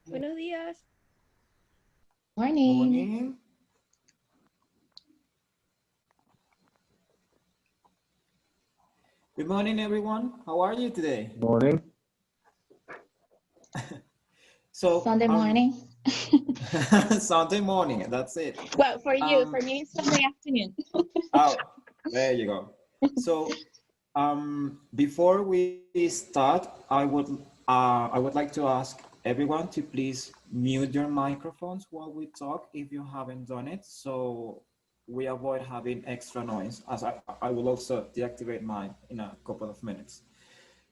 Buenos días. Morning. Morning. Good morning, everyone. How are you today? Morning. So Sunday morning. Sunday morning. That's it. Well, for you, for me, it's Sunday afternoon. Oh, there you go. So, before we start, I would like to ask everyone to please mute your microphones while we talk if you haven't done it, so we avoid having extra noise. As I will also deactivate mine in a couple of minutes.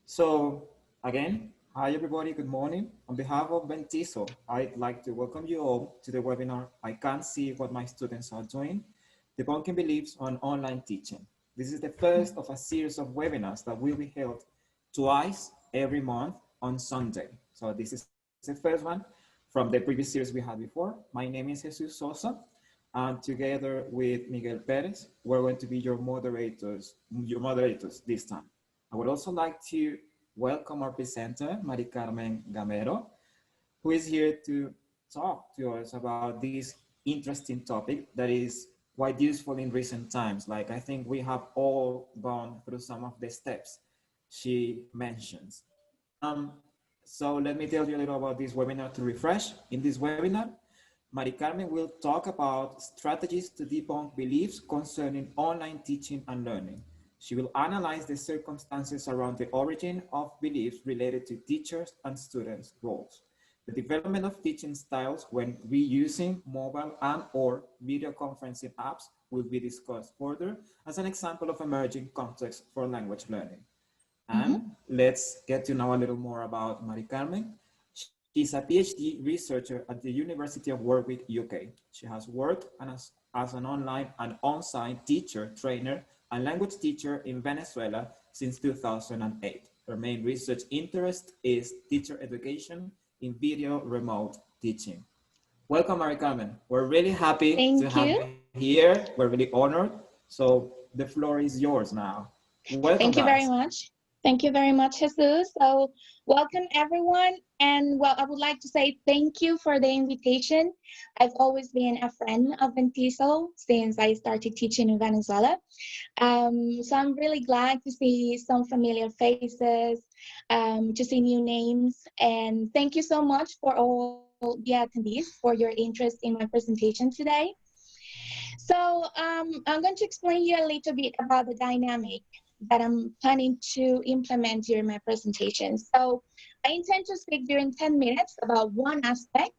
So again, hi everybody, good morning. On behalf of Ventiso, I'd like to welcome you all to the webinar, I Can't See What My Students Are Doing, Debunking Beliefs on Online Teaching. This is the first of a series of webinars that will be held twice every month on Sunday. So this is the first one from the previous series we had before. My name is Jesus Sosa, and together with Miguel Perez, we're going to be your moderators this time. I would also like to welcome our presenter, Maricarmen Gamero, who is here to talk to us about this interesting topic that is quite useful in recent times. Like, I think we have all gone through some of the steps she mentions. So let me tell you a little about this webinar to refresh. In this webinar, Maricarmen will talk about strategies to debunk beliefs concerning online teaching and learning. She will analyze the circumstances around the origin of beliefs related to teachers and students' roles. The development of teaching styles when reusing mobile and or video conferencing apps will be discussed further as an example of emerging context for language learning. And let's get to know a little more about Maricarmen. She's a PhD researcher at the University of Warwick, UK. She has worked as an online and on-site teacher, trainer, and language teacher in Venezuela since 2008. Her main research interest is teacher education in video remote teaching. Welcome, Maricarmen. We're really happy to have you here. We're really honored. So the floor is yours now. Welcome, Thank you very much. Thank you very much, Jesus. So welcome everyone. And well, I would like to say thank you for the invitation. I've always been a friend of Ventiso since I started teaching in Venezuela. So I'm really glad to see some familiar faces, to see new names. And thank you so much for all the attendees for your interest in my presentation today. So I'm going to explain you a little bit about the dynamic that I'm planning to implement during my presentation. So I intend to speak during 10 minutes about one aspect,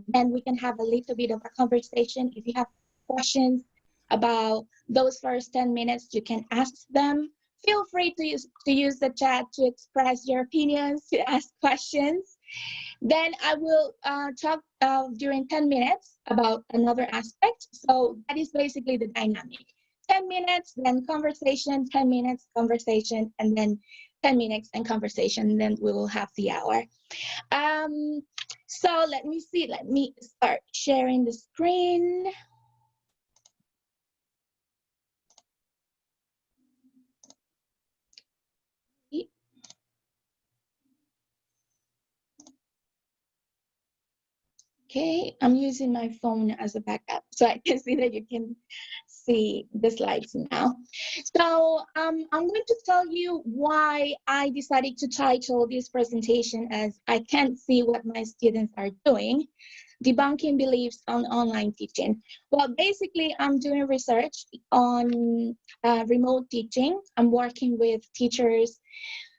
then we can have a little bit of a conversation. If you have questions about those first 10 minutes, you can ask them. Feel free to use the chat to express your opinions, to ask questions. Then I will talk during 10 minutes about another aspect. So that is basically the dynamic. 10 minutes, then conversation, 10 minutes, conversation, and then 10 minutes and conversation, and then we will have the hour. So let me see, let me start sharing the screen. Okay, I'm using my phone as a backup so I can see that you can see the slides now. So I'm going to tell you why I decided to title this presentation as I Can't See What My Students Are Doing, Debunking Beliefs on Online Teaching. Well, basically, I'm doing research on remote teaching. I'm working with teachers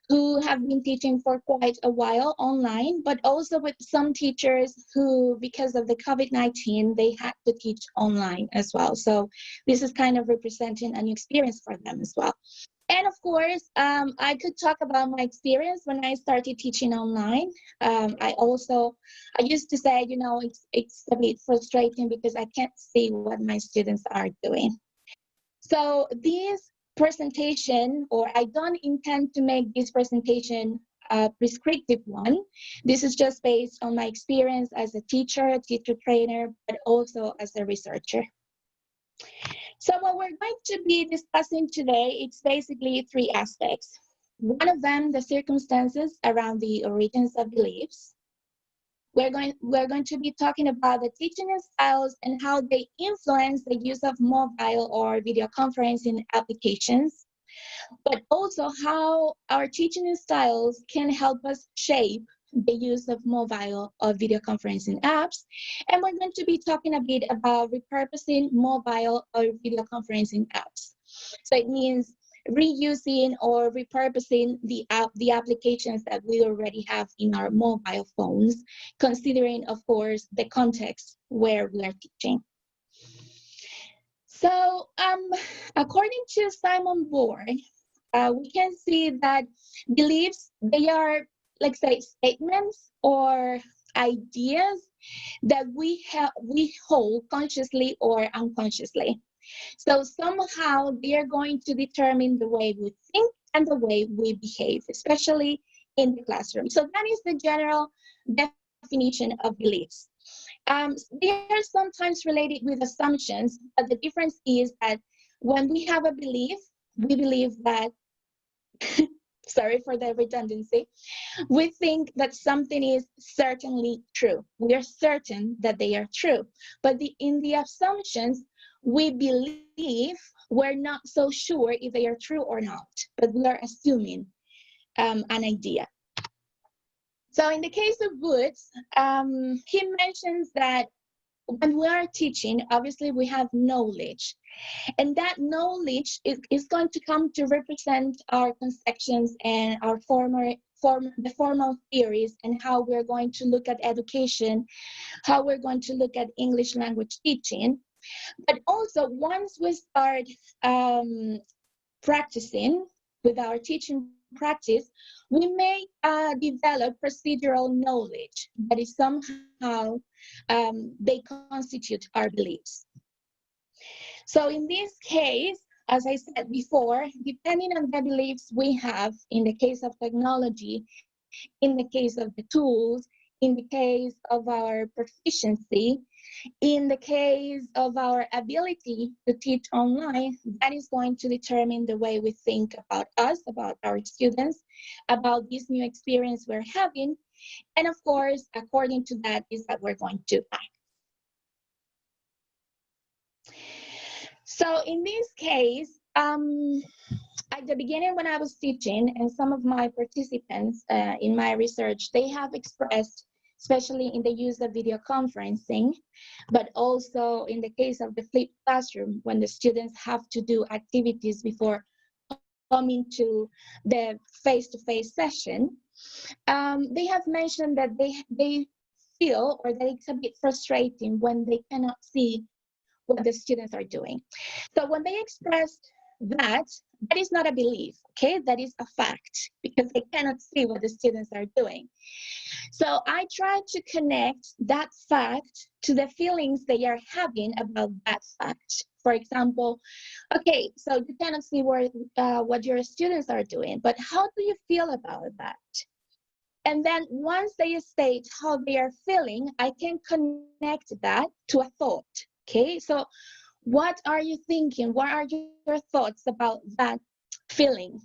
who have been teaching for quite a while online, but also with some teachers who, because of the COVID-19, they had to teach online as well. So this is kind of representing a new experience for them as well. And of course, I could talk about my experience when I started teaching online. I used to say, you know, it's a bit frustrating because I can't see what my students are doing. So this presentation, or I don't intend to make this presentation a prescriptive one. This is just based on my experience as a teacher trainer, but also as a researcher. So what we're going to be discussing today, it's basically three aspects. One of them, the circumstances around the origins of beliefs. We're going to be talking about the teaching styles and how they influence the use of mobile or video conferencing applications, but also how our teaching styles can help us shape the use of mobile or video conferencing apps. And we're going to be talking a bit about repurposing mobile or video conferencing apps. So it means reusing or repurposing the applications that we already have in our mobile phones, considering, of course, the context where we are teaching. So according to Simon Borg, we can see that beliefs, they are, like say, statements or ideas that we hold consciously or unconsciously. So somehow they are going to determine the way we think and the way we behave, especially in the classroom. So that is the general definition of beliefs. They are sometimes related with assumptions, but the difference is that when we have a belief, we believe that, sorry for the redundancy, we think that something is certainly true. We are certain that they are true. But in the assumptions, we believe we're not so sure if they are true or not, but we are assuming an idea. So in the case of Woods, he mentions that when we are teaching, obviously we have knowledge. And that knowledge is going to come to represent our conceptions and our the formal theories and how we're going to look at education, how we're going to look at English language teaching. But also, once we start practicing with our teaching practice, we may develop procedural knowledge that is somehow they constitute our beliefs. So in this case, as I said before, depending on the beliefs we have in the case of technology, in the case of the tools, in the case of our proficiency, in the case of our ability to teach online, that is going to determine the way we think about us, about our students, about this new experience we're having. And of course, according to that is that we're going to act. So in this case, at the beginning when I was teaching, and some of my participants in my research, they have expressed, especially in the use of video conferencing, but also in the case of the flipped classroom, when the students have to do activities before coming to the face-to-face session, they have mentioned that they feel, or that it's a bit frustrating when they cannot see what the students are doing. So when they expressed that, that is not a belief, okay? That is a fact, because they cannot see what the students are doing. So I try to connect that fact to the feelings they are having about that fact. For example, okay, so you cannot see what your students are doing, but how do you feel about that? And then once they state how they are feeling, I can connect that to a thought, okay? So what are you thinking? What are your thoughts about that feeling?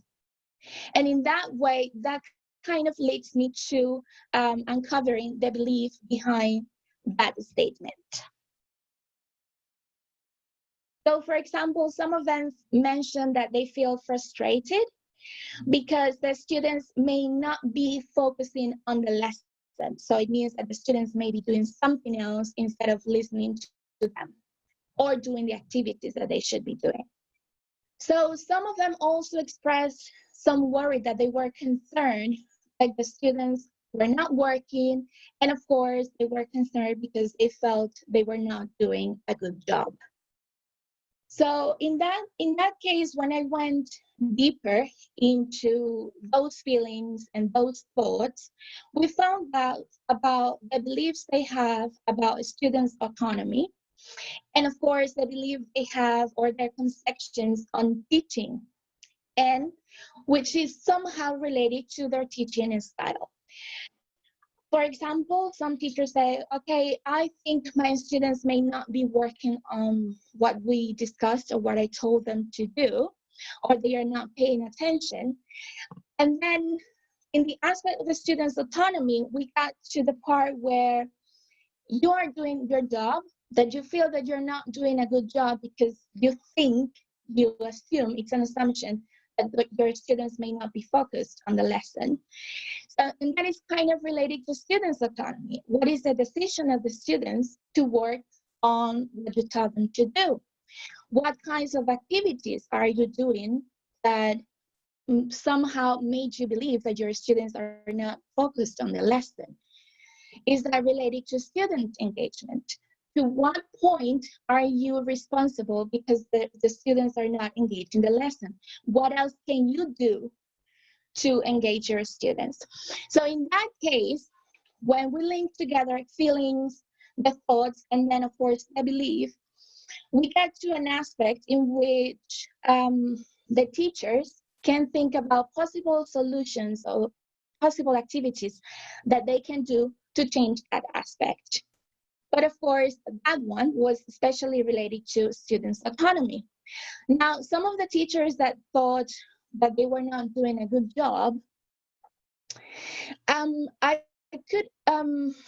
And in that way, that kind of leads me to uncovering the belief behind that statement. So for example, some of them mentioned that they feel frustrated because the students may not be focusing on the lesson. So it means that the students may be doing something else instead of listening to them or doing the activities that they should be doing. So some of them also expressed some worry that they were concerned that the students were not working. And of course, they were concerned because they felt they were not doing a good job. So in that case, when I went deeper into those feelings and those thoughts, we found out about the beliefs they have about students' autonomy. And of course, the belief they have or their conceptions on teaching, and which is somehow related to their teaching style. For example, some teachers say, okay, I think my students may not be working on what we discussed or what I told them to do, or they are not paying attention. And then in the aspect of the students' autonomy, we got to the part where you are doing your job, that you feel that you're not doing a good job because you think, you assume, it's an assumption that your students may not be focused on the lesson. So, and that is kind of related to students' autonomy. What is the decision of the students to work on what you tell them to do? What kinds of activities are you doing that somehow made you believe that your students are not focused on the lesson? Is that related to student engagement? To what point are you responsible because the students are not engaged in the lesson? What else can you do to engage your students? So in that case, when we link together feelings, the thoughts, and then of course the belief, we get to an aspect in which the teachers can think about possible solutions or possible activities that they can do to change that aspect. But of course, that one was especially related to students' autonomy. Now, some of the teachers that thought that they were not doing a good job, I could,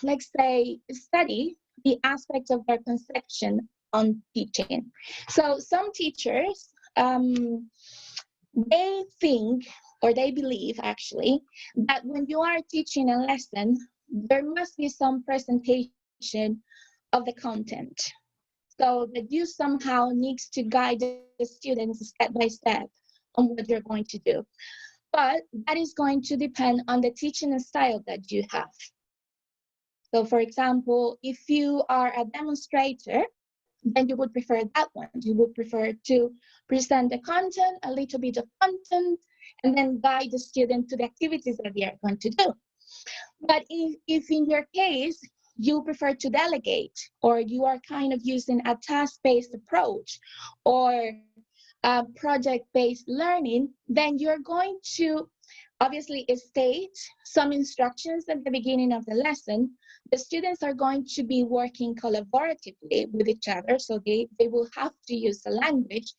like say, study the aspect of their conception on teaching. So some teachers, they think, or they believe actually, that when you are teaching a lesson, there must be some presentation of the content. So that you somehow needs to guide the students step by step on what you're going to do. But that is going to depend on the teaching style that you have. So for example, if you are a demonstrator, then you would prefer that one. You would prefer to present the content, a little bit of content, and then guide the student to the activities that they are going to do. But if in your case, you prefer to delegate, or you are kind of using a task-based approach, or project-based learning, then you're going to obviously state some instructions at the beginning of the lesson. The students are going to be working collaboratively with each other, so they will have to use the language.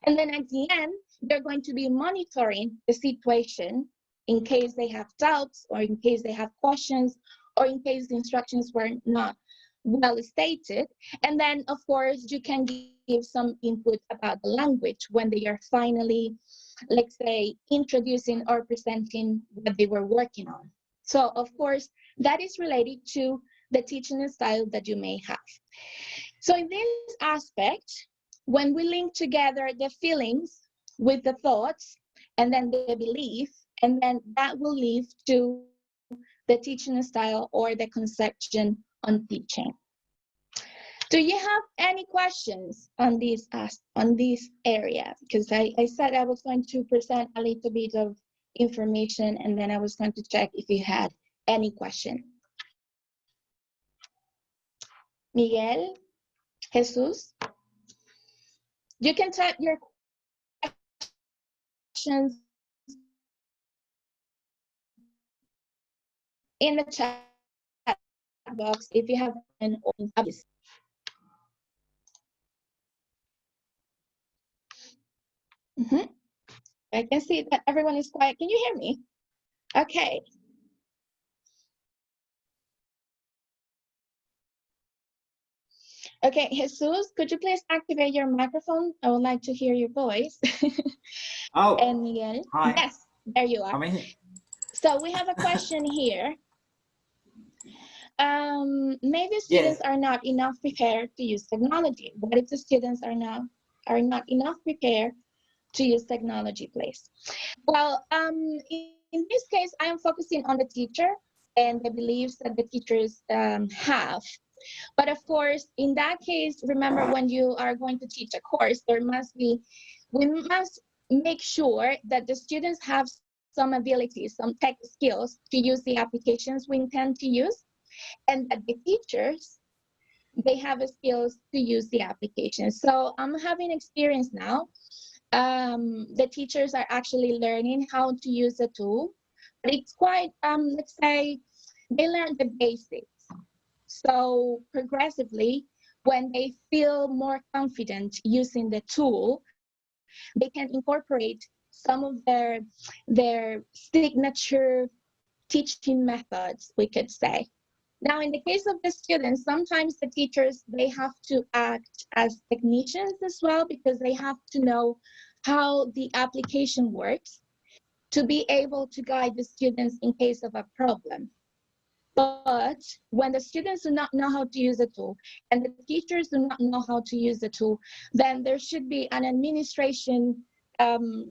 And then at the end, they're going to be monitoring the situation in case they have doubts, or in case they have questions, or in case the instructions were not well stated. And then, of course, you can give some input about the language when they are finally, let's say, introducing or presenting what they were working on. So, of course, that is related to the teaching style that you may have. So in this aspect, when we link together the feelings with the thoughts, and then the belief, and then that will lead to the teaching style or the conception on teaching. Do you have any questions on this area? Because I said I was going to present a little bit of information, and then I was going to check if you had any question. Miguel, Jesus, you can type your questions in the chat box if you have an obvious. I can see that everyone is quiet. Can you hear me? Okay. Okay, Jesus, could you please activate your microphone? I would like to hear your voice. Oh, and Miguel. hi. Yes, there you are. So we have a question here. Maybe students are not enough prepared to use technology. What if the students are not enough prepared to use technology, please? Well, in this case, I am focusing on the teacher and the beliefs that the teachers have. But of course, in that case, remember, when you are going to teach a course, we must make sure that the students have some abilities, some tech skills to use the applications we intend to use, and that the teachers, they have the skills to use the application. So I'm having experience now. The teachers are actually learning how to use the tool, but it's quite, let's say, they learn the basics. So progressively, when they feel more confident using the tool, they can incorporate some of their signature teaching methods, we could say. Now, in the case of the students, sometimes the teachers, they have to act as technicians as well, because they have to know how the application works to be able to guide the students in case of a problem. But when the students do not know how to use the tool and the teachers do not know how to use the tool, then there should be an administration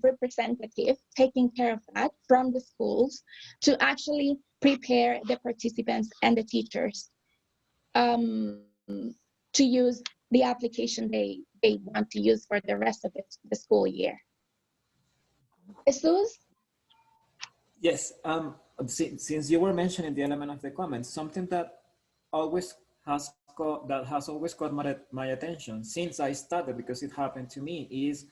representative taking care of that from the schools to actually prepare the participants and the teachers to use the application they want to use for the rest of the school year. Jesus? Yes, since you were mentioning the element of the comments, something that always has always caught my attention since I started, because it happened to me, is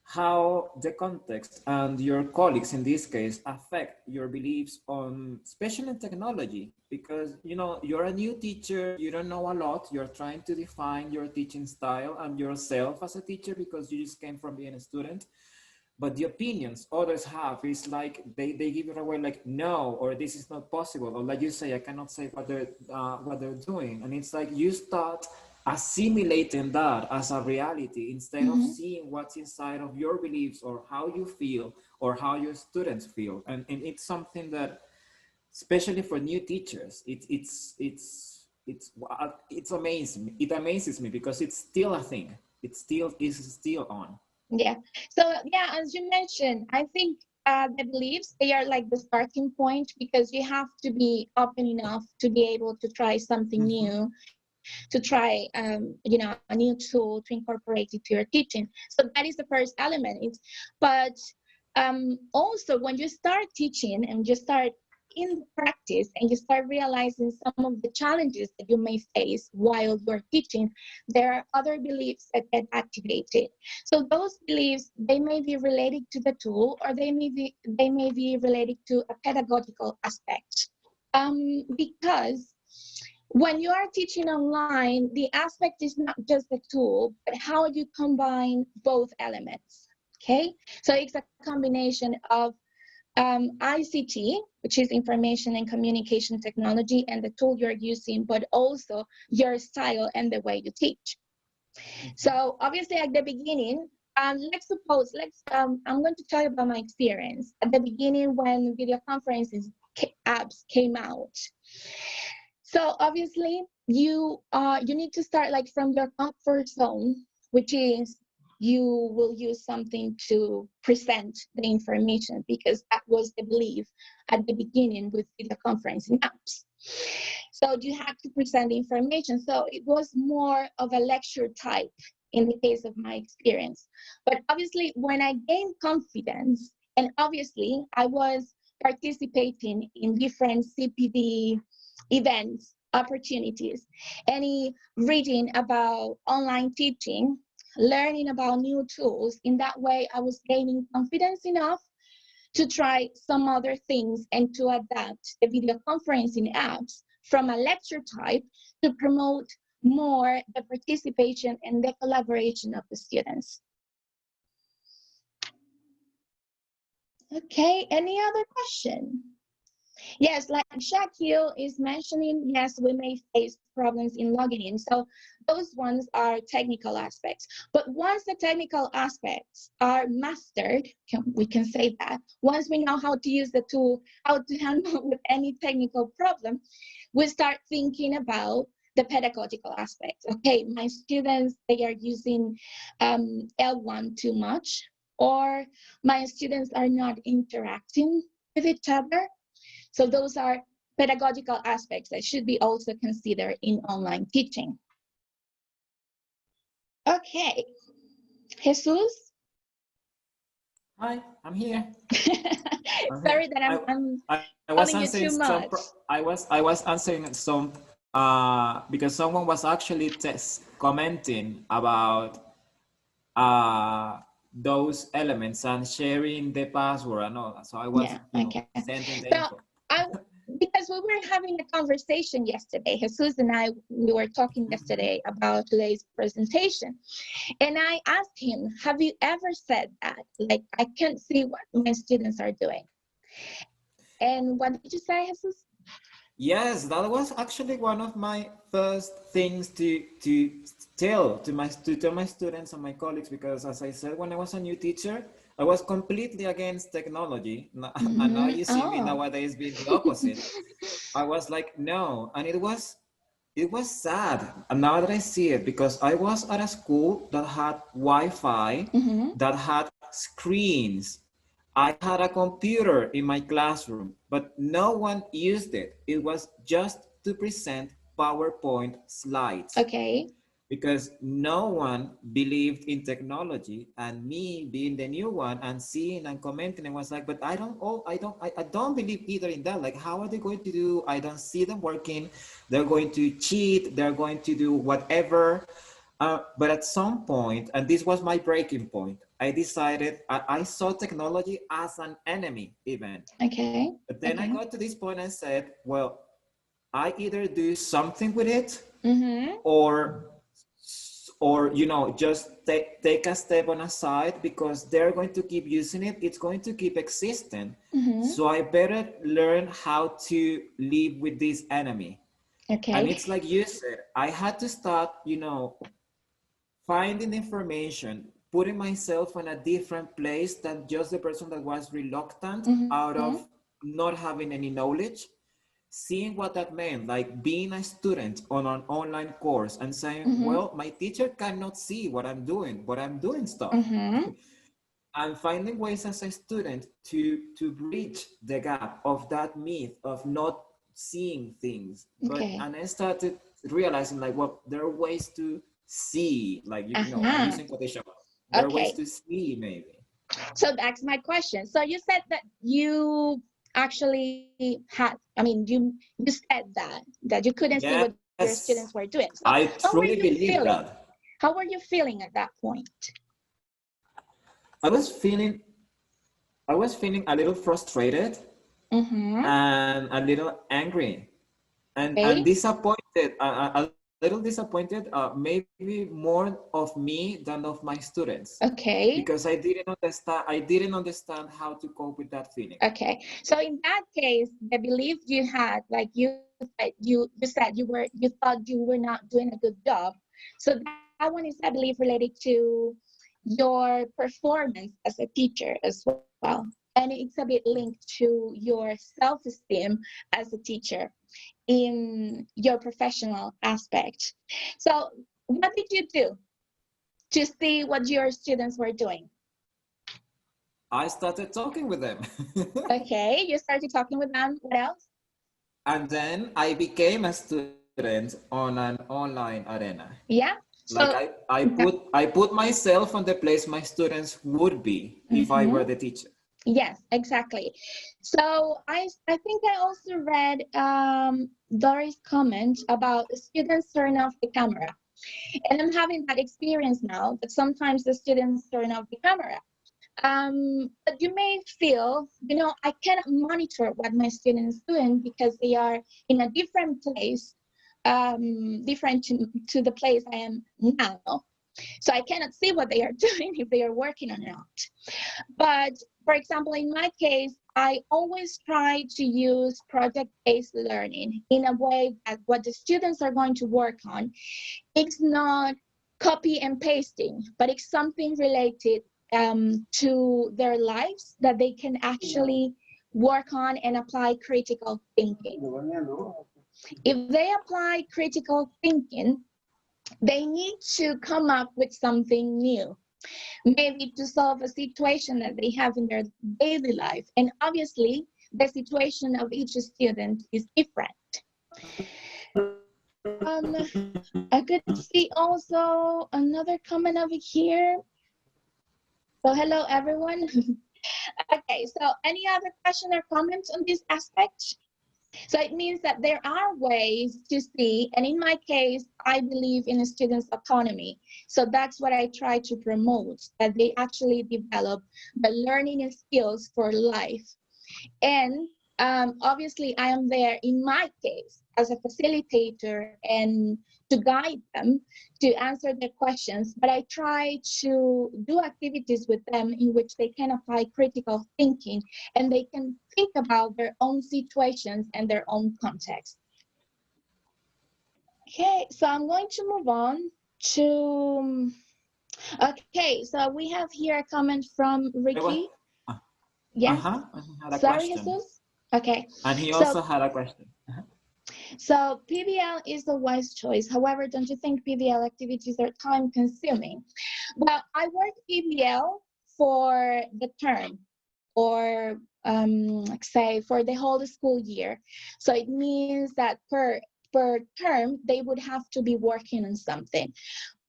how the context and your colleagues in this case affect your beliefs on, especially in technology, because you're a new teacher, you don't know a lot, you're trying to define your teaching style and yourself as a teacher because you just came from being a student. But the opinions others have is like they give it away, like no, or this is not possible, or like you say, I cannot say what they're doing, and it's like you start assimilating that as a reality instead of seeing what's inside of your beliefs or how you feel or how your students feel, and it's something that, especially for new teachers, it's amazing. It amazes me because it's still a thing. It still is on. Yeah. So yeah, as you mentioned, I think the beliefs, they are like the starting point, because you have to be open enough to be able to try something new, to try a new tool to incorporate it to your teaching. So that is the first element. But also when you start teaching and you start in practice and you start realizing some of the challenges that you may face while you're teaching, there are other beliefs that get activated. So those beliefs, they may be related to the tool, or they may be related to a pedagogical aspect. Because when you are teaching online, the aspect is not just the tool, but how you combine both elements. Okay, so it's a combination of ICT, which is information and communication technology, and the tool you're using, but also your style and the way you teach. So obviously at the beginning, I'm going to tell you about my experience. At the beginning, when video conferences apps came out. So obviously you need to start like from your comfort zone, which is you will use something to present the information, because that was the belief at the beginning with video conferencing apps. So you have to present the information. So it was more of a lecture type in the case of my experience. But obviously when I gained confidence, and obviously I was participating in different CPD events, opportunities, any reading about online teaching, learning about new tools. In that way, I was gaining confidence enough to try some other things and to adapt the video conferencing apps from a lecture type to promote more the participation and the collaboration of the students. Okay, any other question? Yes, like Shaquille is mentioning, yes, we may face problems in logging in. So those ones are technical aspects. But once the technical aspects are mastered, we can say that, once we know how to use the tool, how to handle with any technical problem, we start thinking about the pedagogical aspects. Okay, my students, they are using L1 too much, or my students are not interacting with each other. So those are pedagogical aspects that should be also considered in online teaching. Okay, Jesus? Hi, I'm here. Sorry that I'm I was calling you answering too much. I was answering some because someone was actually commenting about those elements and sharing the password and all that. So I was, Yeah, okay. sending the So info. because we were having a conversation yesterday, Jesus and I, we were talking yesterday about today's presentation. And I asked him, have you ever said that? Like, I can't see what my students are doing. And what did you say, Jesus? Yes, that was actually one of my first things to tell my students and my colleagues, because as I said, when I was a new teacher, I was completely against technology. And now you see me nowadays being the opposite. I was like, no, and it was sad. And now that I see it, because I was at a school that had Wi-Fi, that had screens. I had a computer in my classroom, but no one used it. It was just to present PowerPoint slides. Okay. Because no one believed in technology, and me being the new one and seeing and commenting, and was like, but I don't believe either in that. Like, how are they going to do? I don't see them working. They're going to cheat. They're going to do whatever. But at some point, and this was my breaking point, I decided I saw technology as an enemy even. Okay. But then I got to this point and said, well, I either do something with it, or you know, just take a step on a side, because they're going to keep using it. It's going to keep existing. So I better learn how to live with this enemy. Okay. And it's like you said, I had to start, you know, finding information, putting myself in a different place than just the person that was reluctant out of not having any knowledge, seeing what that meant, like being a student on an online course and saying, well, my teacher cannot see what I'm doing, but I'm doing stuff. And finding ways as a student to bridge the gap of that myth of not seeing things. And I started realizing, like, well, there are ways to see, like, you know, I'm using quotation. There are ways to see, maybe. So that's my question. So you said that you actually had, I mean, you said that you couldn't see what your students were doing. So I truly believe that. How were you feeling at that point? I was feeling a little frustrated and a little angry and disappointed, a little disappointed, maybe more of me than of my students. Okay. Because I didn't understand how to cope with that feeling. Okay. So in that case, the belief you had, like you said you thought you were not doing a good job. So that one is, I believe, related to your performance as a teacher as well. And it's a bit linked to your self-esteem as a teacher in your professional aspect. So what did you do to see what your students were doing? I started talking with them. Okay, you started talking with them. What else? And then I became a student on an online arena. Yeah. So, like I put myself on the place my students would be if I were the teacher. Yes, exactly. So I think I also read Doris' comment about the students turn off the camera. And I'm having that experience now, that sometimes the students turn off the camera. But you may feel, you know, I cannot monitor what my students doing because they are in a different place, different to the place I am now. So I cannot see what they are doing, if they are working or not. But for example, in my case, I always try to use project-based learning in a way that what the students are going to work on, it's not copy and pasting, but it's something related to their lives that they can actually work on and apply critical thinking. If they apply critical thinking, they need to come up with something new, maybe to solve a situation that they have in their daily life. And obviously, the situation of each student is different. I could see also another comment over here. So hello, everyone. Okay, so any other question or comments on this aspect? So it means that there are ways to see, and in my case, I believe in a student's autonomy. So that's what I try to promote, that they actually develop the learning skills for life. And obviously I am there in my case as a facilitator and to guide them to answer their questions, but I try to do activities with them in which they can apply critical thinking and they can think about their own situations and their own context. Okay, so I'm going to move on to, okay, so we have here a comment from Ricky. Yes. He had a Sorry, question. Jesus. Okay. And he So, also had a question. So PBL is a wise choice. However, don't you think PBL activities are time consuming? Well, I work PBL for the term or say for the whole school year. So it means that per term, they would have to be working on something.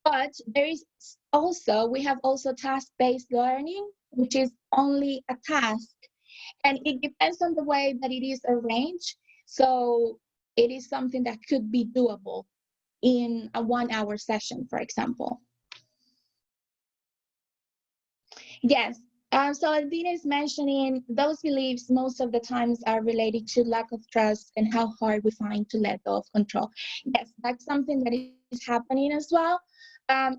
But there is also, we have also task-based learning, which is only a task. And it depends on the way that it is arranged. So it is something that could be doable in a 1-hour session, for example. Yes. So Adina is mentioning those beliefs most of the times are related to lack of trust and how hard we find to let go of control. Yes, that's something that is happening as well,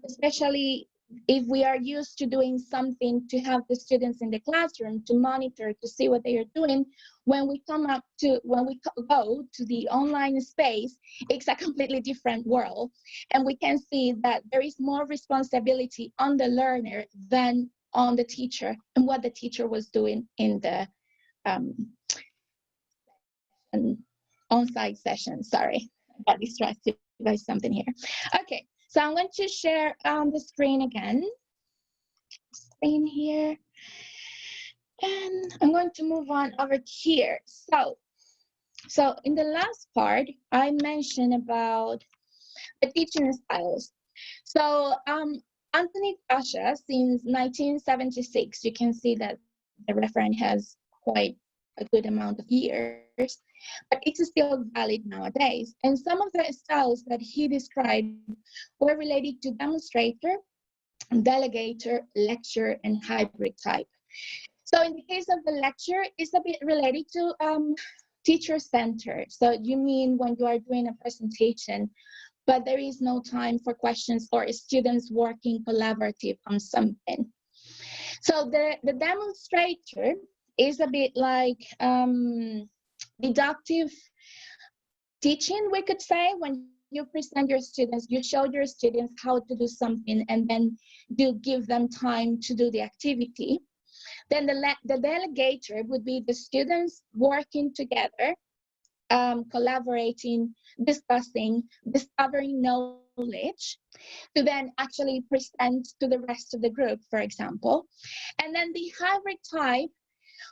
especially if we are used to doing something to have the students in the classroom to monitor, to see what they are doing. When we go to the online space, it's a completely different world. And we can see that there is more responsibility on the learner than on the teacher and what the teacher was doing in the on-site session. Sorry, I got distracted by something here. Okay, so I'm going to share the screen again. Screen here. And I'm going to move on over here. So in the last part, I mentioned about the teaching styles. So Anthony Tasha, since 1976, you can see that the reference has quite a good amount of years, but it's still valid nowadays. And some of the styles that he described were related to demonstrator, delegator, lecture, and hybrid type. So in the case of the lecture, it's a bit related to teacher-centered. So you mean when you are doing a presentation, but there is no time for questions or students working collaborative on something. So the demonstrator is a bit like deductive teaching, we could say. When you present your students, you show your students how to do something and then you give them time to do the activity. Then the delegator would be the students working together, collaborating, discussing, discovering knowledge to then actually present to the rest of the group, for example. And then the hybrid type,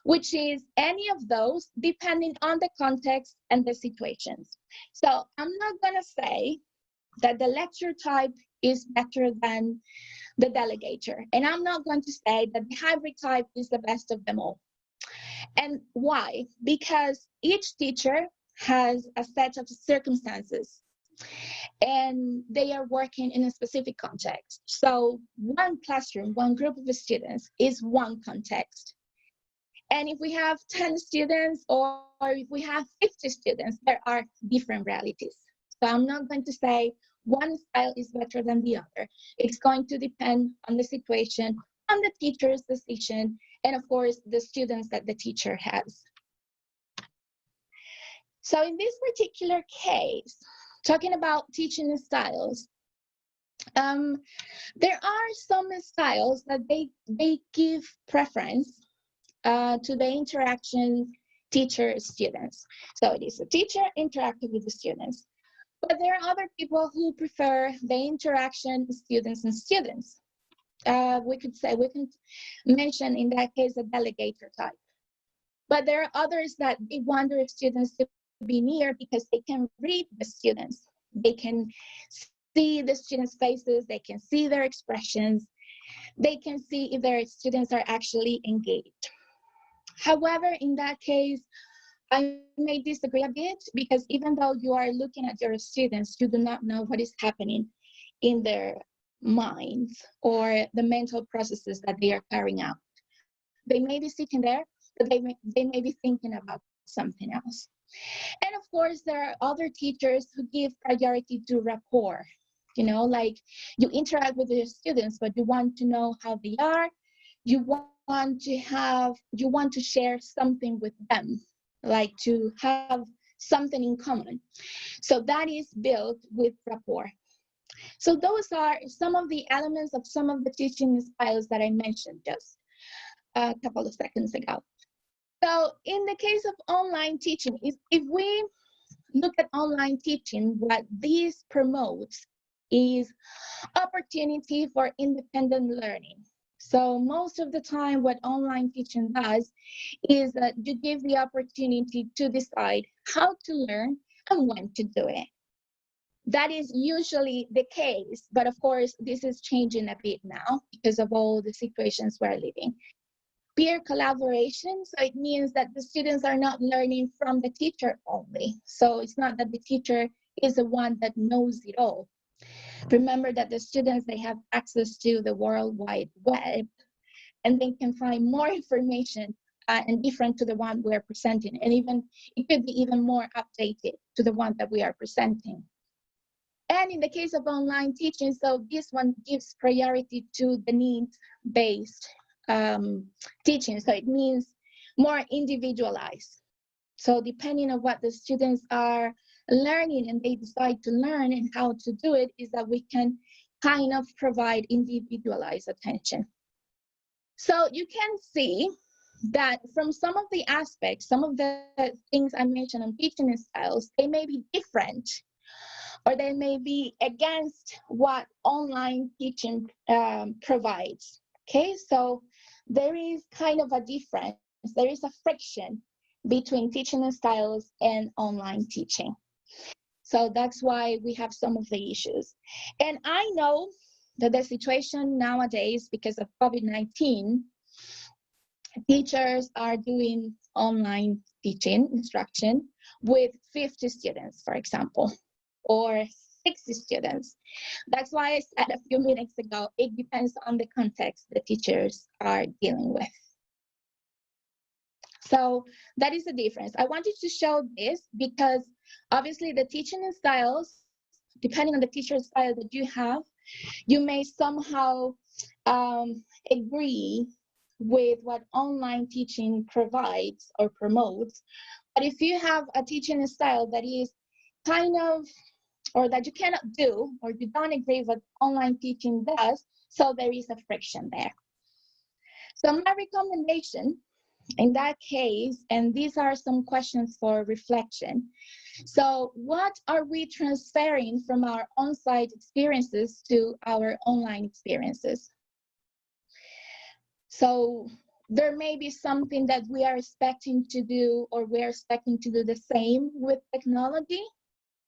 which is any of those depending on the context and the situations. So I'm not going to say that the lecture type is better than the delegator. And I'm not going to say that the hybrid type is the best of them all. And why? Because each teacher has a set of circumstances and they are working in a specific context. So one classroom, one group of students is one context. And if we have 10 students or if we have 50 students, there are different realities. So I'm not going to say one style is better than the other. It's going to depend on the situation, on the teacher's decision, and of course, the students that the teacher has. So in this particular case, talking about teaching styles, there are some styles that they give preference to the interaction teacher-students. So it is a teacher interacting with the students. But there are other people who prefer the interaction students and students. We can mention in that case a delegator type. But there are others that they want their students to be near because they can read the students. They can see the students' faces, they can see their expressions, they can see if their students are actually engaged. However, in that case, I may disagree a bit because even though you are looking at your students, you do not know what is happening in their minds or the mental processes that they are carrying out. They may be sitting there, but they may be thinking about something else. And of course, there are other teachers who give priority to rapport. You know, like you interact with your students, but you want to know how they are. You want to share something with them, like to have something in common. So that is built with rapport. So those are some of the elements of some of the teaching styles that I mentioned just a couple of seconds ago. So in the case of online teaching, if we look at online teaching, what this promotes is opportunity for independent learning. So most of the time what online teaching does is that you give the opportunity to decide how to learn and when to do it. That is usually the case, but of course this is changing a bit now because of all the situations we're living. Peer collaboration, so it means that the students are not learning from the teacher only. So it's not that the teacher is the one that knows it all. Remember that the students, they have access to the World Wide Web, and they can find more information and different to the one we are presenting. And even it could be even more updated to the one that we are presenting. And in the case of online teaching, so this one gives priority to the needs-based teaching. So it means more individualized. So depending on what the students are learning and they decide to learn and how to do it, is that we can kind of provide individualized attention. So you can see that from some of the aspects, some of the things I mentioned on teaching styles, they may be different or they may be against what online teaching provides. Okay, so there is kind of a difference, there is a friction between teaching styles and online teaching. So that's why we have some of the issues. And I know that the situation nowadays, because of COVID-19, teachers are doing online teaching instruction with 50 students, for example, or 60 students. That's why I said a few minutes ago, it depends on the context the teachers are dealing with. So that is the difference. I wanted to show this because obviously the teaching styles, depending on the teacher style that you have, you may somehow agree with what online teaching provides or promotes. But if you have a teaching style that is kind of, or that you cannot do, or you don't agree with what online teaching does, so there is a friction there. So my recommendation in that case, and these are some questions for reflection. So what are we transferring from our on-site experiences to our online experiences? So there may be something that we are expecting to do, or we're expecting to do the same with technology.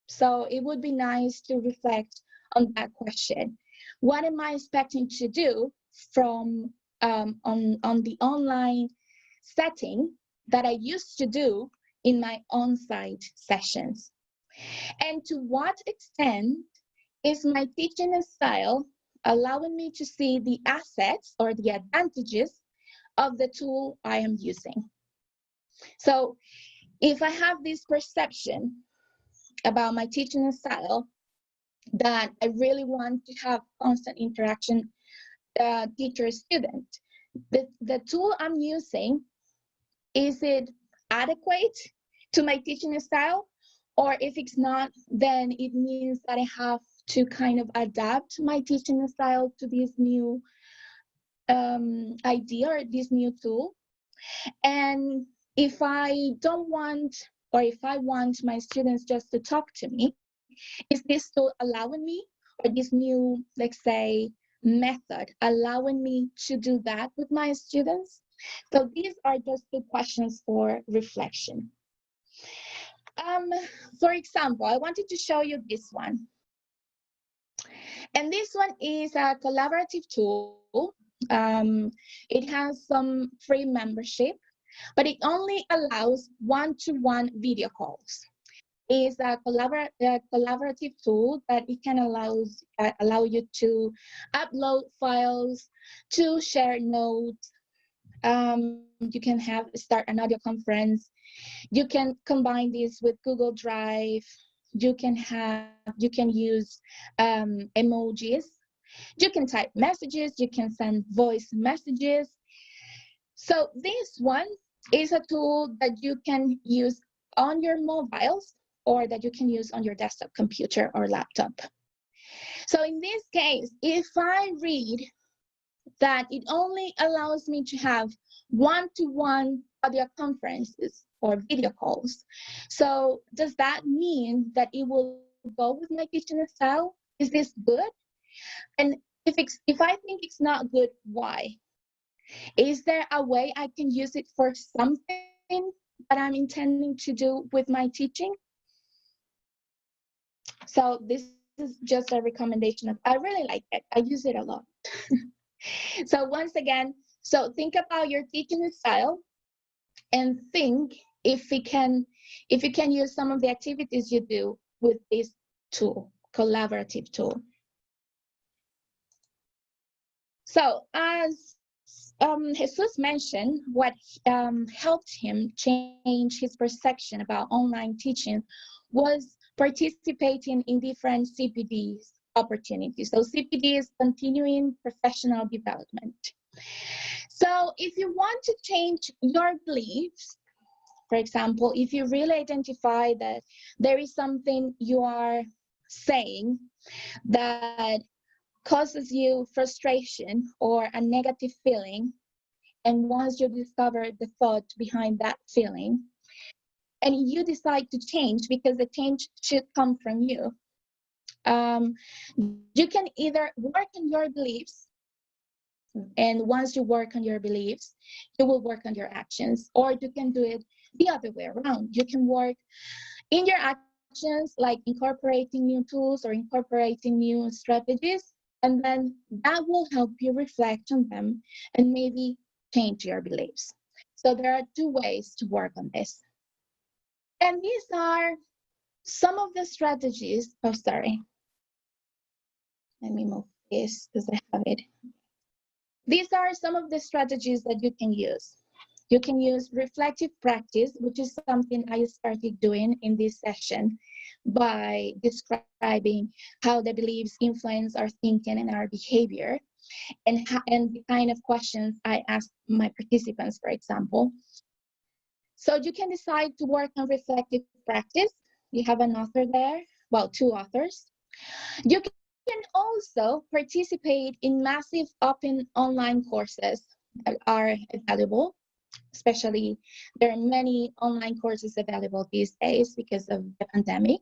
So it would be nice to reflect on that question. What am I expecting to do from on the online setting that I used to do in my on-site sessions? And to what extent is my teaching style allowing me to see the assets or the advantages of the tool I am using? So if I have this perception about my teaching style, that I really want to have constant interaction teacher-student, the tool I'm using, is it adequate to my teaching style? Or if it's not, then it means that I have to kind of adapt my teaching style to this new idea or this new tool. And if I don't want, or if I want my students just to talk to me, is this tool allowing me, or this new, let's say, method allowing me to do that with my students? So these are just two questions for reflection. For example, I wanted to show you this one. And this one is a collaborative tool. It has some free membership, but it only allows one-to-one video calls. It's a collaborative tool that it can allow you to upload files, to share notes, You can start an audio conference. You can combine this with Google Drive. You can use emojis. You can type messages. You can send voice messages. So this one is a tool that you can use on your mobiles or that you can use on your desktop computer or laptop. So in this case, if I read that it only allows me to have one-to-one audio conferences or video calls. So does that mean that it will go with my teaching style? Is this good? And if I think it's not good, why? Is there a way I can use it for something that I'm intending to do with my teaching? So this is just a recommendation of, I really like it. I use it a lot. So once again, so think about your teaching style and think if you can use some of the activities you do with this tool, collaborative tool. So as Jesus mentioned, what helped him change his perception about online teaching was participating in different CPDs opportunities. So CPD is continuing professional development. So if you want to change your beliefs, for example, if you really identify that there is something you are saying that causes you frustration or a negative feeling, and once you discover the thought behind that feeling, and you decide to change because the change should come from you, you can either work on your beliefs, and once you work on your beliefs, you will work on your actions, or you can do it the other way around. You can work in your actions, like incorporating new tools or incorporating new strategies, and then that will help you reflect on them and maybe change your beliefs. So there are two ways to work on this. And these are some of the strategies. Oh, sorry. Let me move this because I have it. These are some of the strategies that you can use. You can use reflective practice, which is something I started doing in this session by describing how the beliefs influence our thinking and our behavior, and the kind of questions I ask my participants, for example. So you can decide to work on reflective practice. You have an author there, well, two authors. You can also participate in massive open online courses that are available. Especially, there are many online courses available these days because of the pandemic.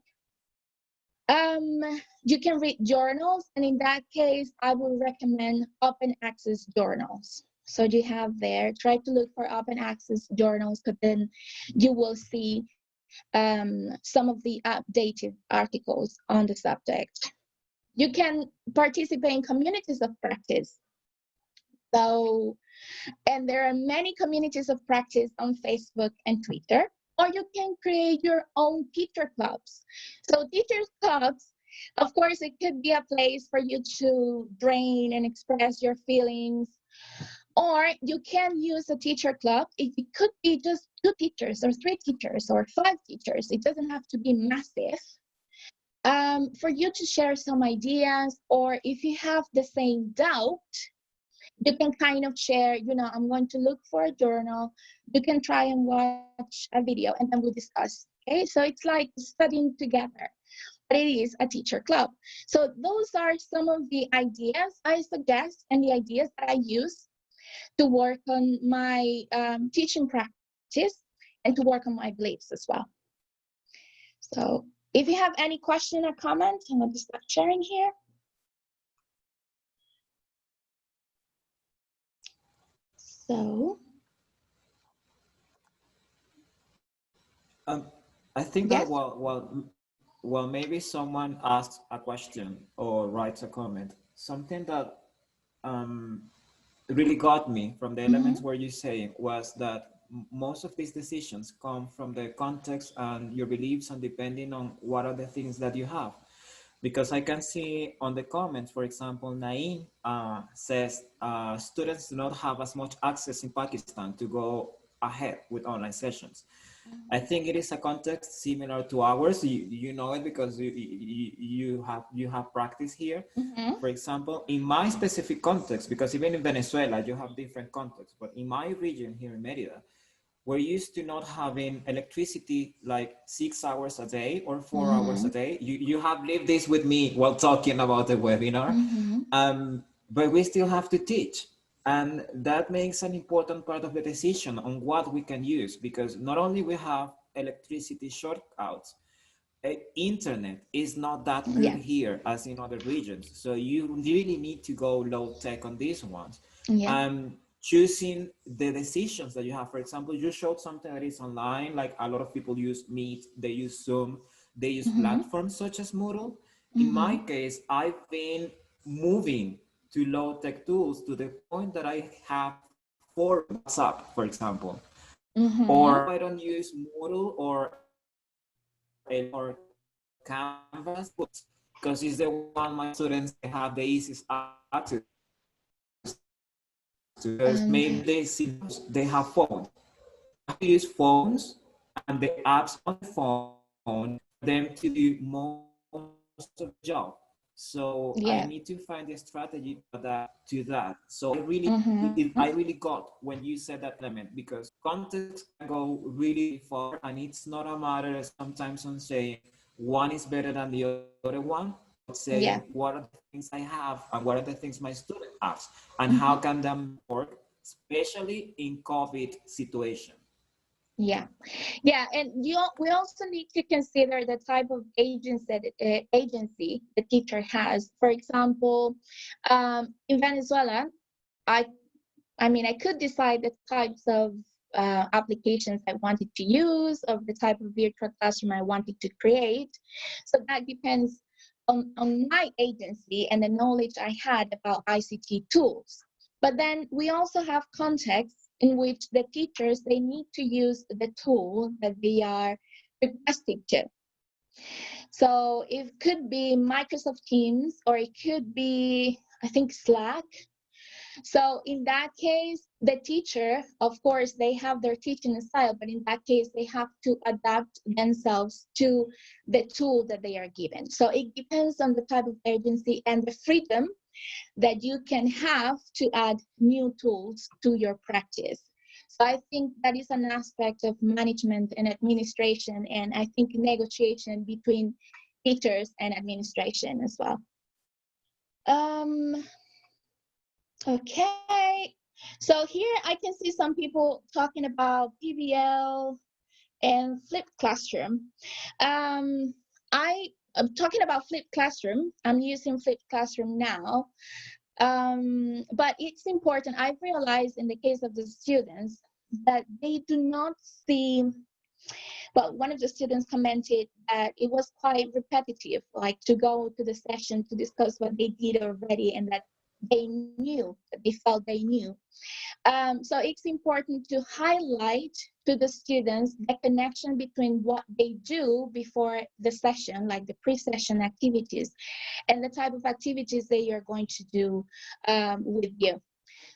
You can read journals, and in that case, I would recommend open access journals. So you have there, try to look for open access journals, because then you will see some of the updated articles on the subject. You can participate in communities of practice. So, and there are many communities of practice on Facebook and Twitter, or you can create your own teacher clubs. So teacher clubs, of course, it could be a place for you to drain and express your feelings, or you can use a teacher club. It could be just 2 teachers or 3 teachers or 5 teachers. It doesn't have to be massive. For you to share some ideas, or if you have the same doubt, you can kind of share, I'm going to look for a journal. You can try and watch a video, and then we'll discuss. Okay, so it's like studying together, but it is a teacher club. So those are some of the ideas I suggest and the ideas that I use to work on my teaching practice and to work on my beliefs as well. So if you have any question or comment, I'm going to start sharing here. So, I think that yes. while maybe someone asks a question or writes a comment, something that really got me from the elements where you say was that most of these decisions come from the context and your beliefs, and depending on what are the things that you have. Because I can see on the comments, for example, Naeem says students do not have as much access in Pakistan to go ahead with online sessions. I think it is a context similar to ours. You know it because you have practice here. Mm-hmm. For example, in my specific context, because even in Venezuela you have different contexts, but in my region here in Merida, we're used to not having electricity like 6 hours a day or 4 hours a day. You have lived this with me while talking about the webinar, but we still have to teach. And that makes an important part of the decision on what we can use, because not only we have electricity shortcuts, internet is not that good Yeah. here as in other regions. So you really need to go low tech on these ones. Yeah. Choosing the decisions that you have. For example, you showed something that is online, like a lot of people use Meet, they use Zoom, they use platforms such as Moodle. In my case, I've been moving to low tech tools to the point that I have for WhatsApp, for example. Or I don't use Moodle or Canvas because it's the one my students have the easiest access to, because maybe they have phones. So I have to use phones and the apps on the phone for them to do most of the job. So I Yeah. need to find a strategy for that to that. So I really got when you said that element, because context can go really far, and it's not a matter sometimes on saying one is better than the other one, but saying Yeah. what are the things I have and what are the things my student has, and how can them work, especially in COVID situation. Yeah, yeah, and we also need to consider the type of agency the teacher has. For example, in Venezuela, I I mean, I could decide the types of applications I wanted to use, of the type of virtual classroom I wanted to create. So that depends on my agency and the knowledge I had about ICT tools. But then we also have contexts in which the teachers, they need to use the tool that they are requesting to. So it could be Microsoft Teams, or it could be, I think, Slack. So in that case, the teacher, of course, they have their teaching style, but in that case, they have to adapt themselves to the tool that they are given. So it depends on the type of agency and the freedom that you can have to add new tools to your practice. So I think that is an aspect of management and administration, and I think negotiation between teachers and administration as well. Okay, so here I can see some people talking about PBL and flipped classroom. I'm talking about flipped classroom. I'm using flipped classroom now, but it's important. I've realized in the case of the students that they do not see. Well, one of the students commented that it was quite repetitive, like to go to the session to discuss what they did already, and that they knew, that they felt they knew. So it's important to highlight to the students the connection between what they do before the session, like the pre-session activities, and the type of activities they are going to do with you.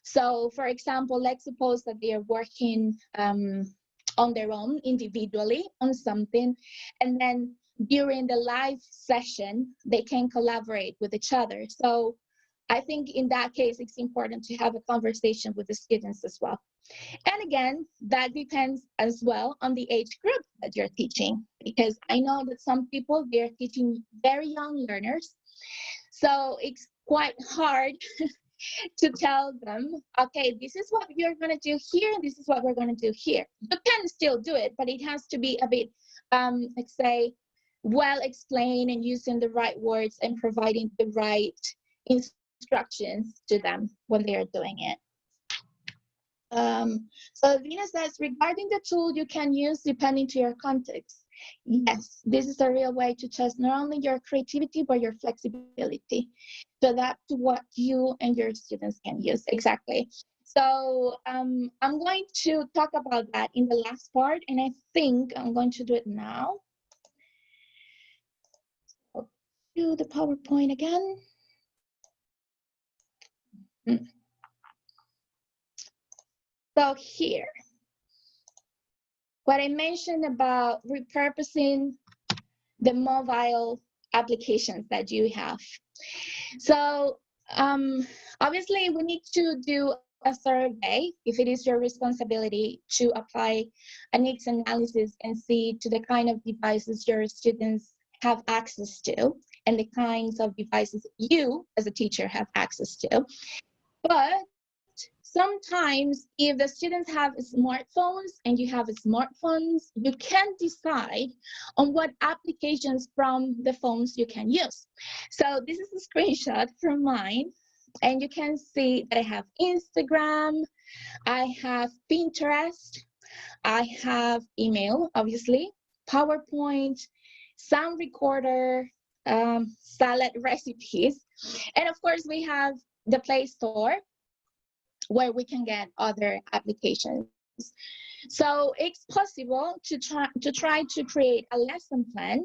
So for example, let's suppose that they are working on their own individually on something, and then during the live session, they can collaborate with each other. So I think in that case, it's important to have a conversation with the students as well. And again, that depends as well on the age group that you're teaching, because I know that some people, they're teaching very young learners. So it's quite hard to tell them, okay, this is what you're going to do here, and this is what we're going to do here. You can still do it, but it has to be a bit, let's say, well explained and using the right words and providing the right instructions to them when they are doing it. So Vina says, regarding the tool you can use depending to your context. Yes, this is a real way to test not only your creativity, but your flexibility to adapt to what you and your students can use. Exactly. So I'm going to talk about that in the last part, and I think I'm going to do it now. do the PowerPoint again. So here, what I mentioned about repurposing the mobile applications that you have. So obviously we need to do a survey if it is your responsibility to apply a needs analysis and see to the kind of devices your students have access to and the kinds of devices you as a teacher have access to. But sometimes if the students have smartphones and you have smartphones, you can decide on what applications from the phones you can use. So this is a screenshot from mine, and you can see that I have Instagram, I have Pinterest, I have email, obviously, PowerPoint, sound recorder, salad recipes, and of course we have the Play Store where we can get other applications. So it's possible to try to create a lesson plan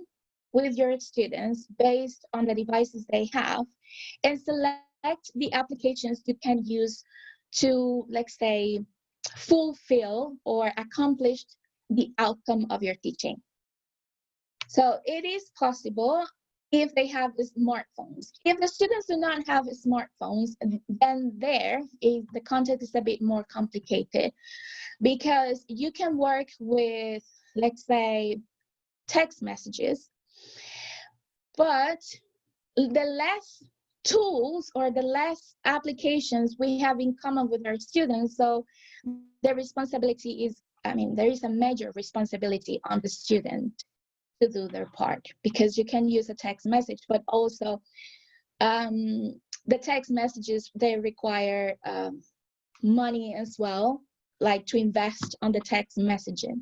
with your students based on the devices they have and select the applications you can use to, let's say, fulfill or accomplish the outcome of your teaching. So it is possible if they have the smartphones. If the students do not have smartphones, then the context is a bit more complicated because you can work with, let's say, text messages, but the less tools or the less applications we have in common with our students, so the responsibility is, there is a major responsibility on the student to do their part, because you can use a text message, but also the text messages, they require money as well, like to invest on the text messaging.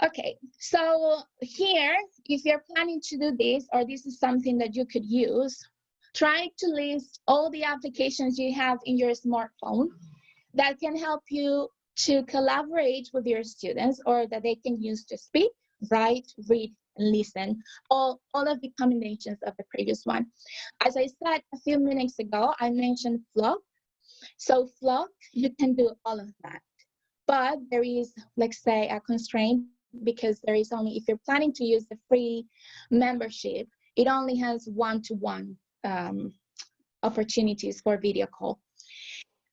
Okay, so here, if you're planning to do this, or this is something that you could use, try to list all the applications you have in your smartphone that can help you to collaborate with your students, or that they can use to speak, write, read, and listen, all of the combinations of the previous one. As I said a few minutes ago, I mentioned Flock. So Flock, you can do all of that. But there is, let's say, a constraint, because there is only, if you're planning to use the free membership, it only has one-to-one opportunities for video call.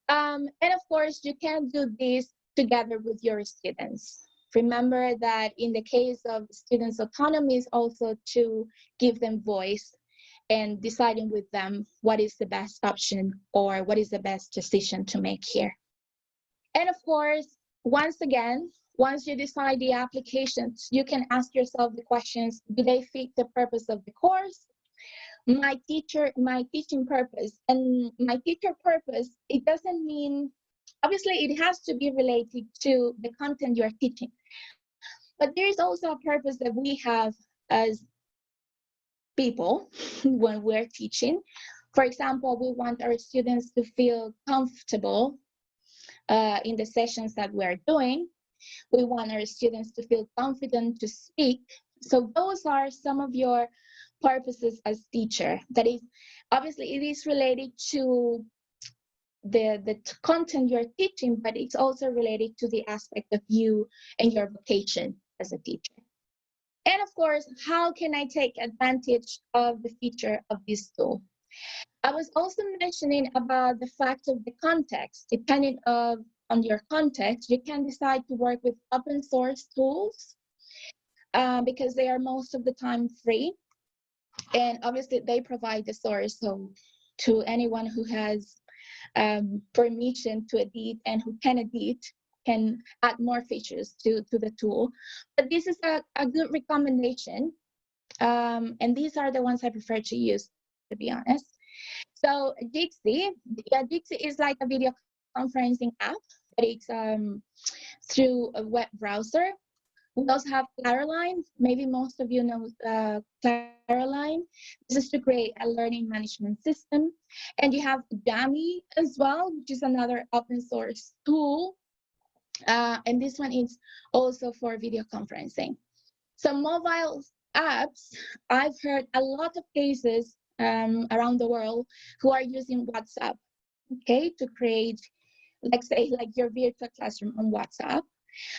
And of course, you can do this together with your students. Remember that in the case of students' autonomy is also to give them voice and deciding with them what is the best option or what is the best decision to make here. And of course, once again, once you decide the applications, you can ask yourself the questions: do they fit the purpose of the course? My teaching purpose. And my teacher purpose, it doesn't mean, obviously it has to be related to the content you're teaching. But there is also a purpose that we have as people when we're teaching. For example, we want our students to feel comfortable in the sessions that we're doing. We want our students to feel confident to speak. So those are some of your purposes as teacher. That is, obviously it is related to the content you're teaching, but it's also related to the aspect of you and your vocation as a teacher. And of course, how can I take advantage of the feature of this tool? I was also mentioning about the fact of the context. Depending on your context, you can decide to work with open source tools because they are most of the time free. And obviously they provide the source, so to anyone who has permission to edit and who can edit can add more features to the tool. But this is a good recommendation. And these are the ones I prefer to use, to be honest. So Dixie is like a video conferencing app, but it's through a web browser. We also have Claroline. Maybe most of you know Claroline. This is to create a learning management system. And you have Dummy as well, which is another open source tool. And this one is also for video conferencing. So mobile apps, I've heard a lot of cases around the world who are using WhatsApp, okay, to create, like say, like your virtual classroom on WhatsApp.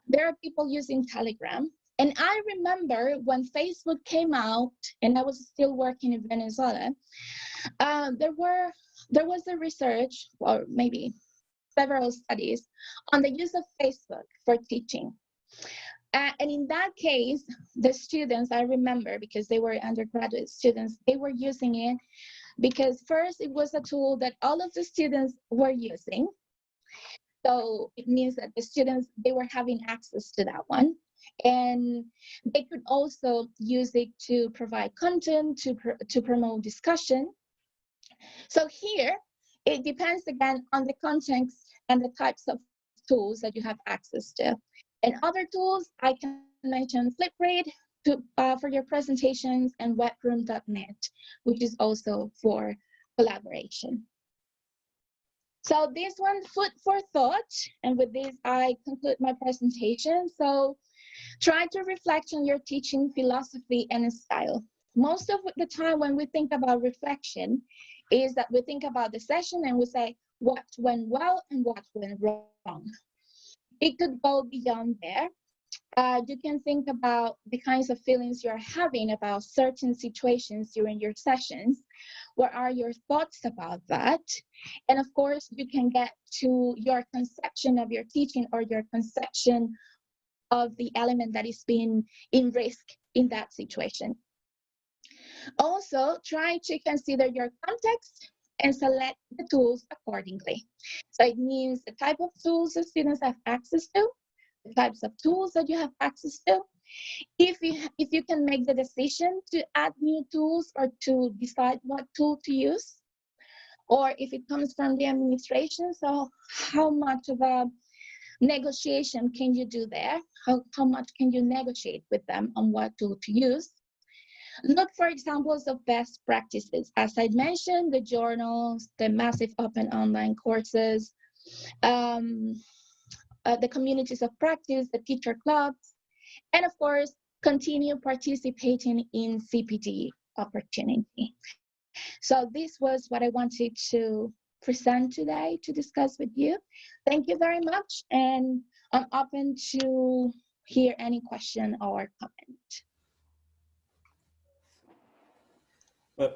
There are people using Telegram. And I remember when Facebook came out and I was still working in Venezuela, there was a research, or maybe several studies, on the use of Facebook for teaching. And in that case, the students, I remember, because they were undergraduate students, they were using it because first it was a tool that all of the students were using. So it means that the students, they were having access to that one. And they could also use it to provide content, to promote discussion. So here, it depends again on the context and the types of tools that you have access to. And other tools, I can mention Flipgrid for your presentations, and webroom.net, which is also for collaboration. So this one, food for thought, and with this I conclude my presentation. So try to reflect on your teaching philosophy and style. Most of the time when we think about reflection is that we think about the session and we say what went well and what went wrong. It could go beyond there. You can think about the kinds of feelings you're having about certain situations during your sessions. What are your thoughts about that? And of course, you can get to your conception of your teaching, or your conception of the element that is being in risk in that situation. Also, try to consider your context and select the tools accordingly. So it means the type of tools the students have access to, the types of tools that you have access to. If you can make the decision to add new tools or to decide what tool to use, or if it comes from the administration, so how much of a negotiation can you do there? How much can you negotiate with them on what tool to use? Look for examples of best practices. As I mentioned, the journals, the massive open online courses, the communities of practice, the teacher clubs, and of course, continue participating in CPD opportunity. So this was what I wanted to present today to discuss with you. Thank you very much, and I'm open to hear any question or comment. Well,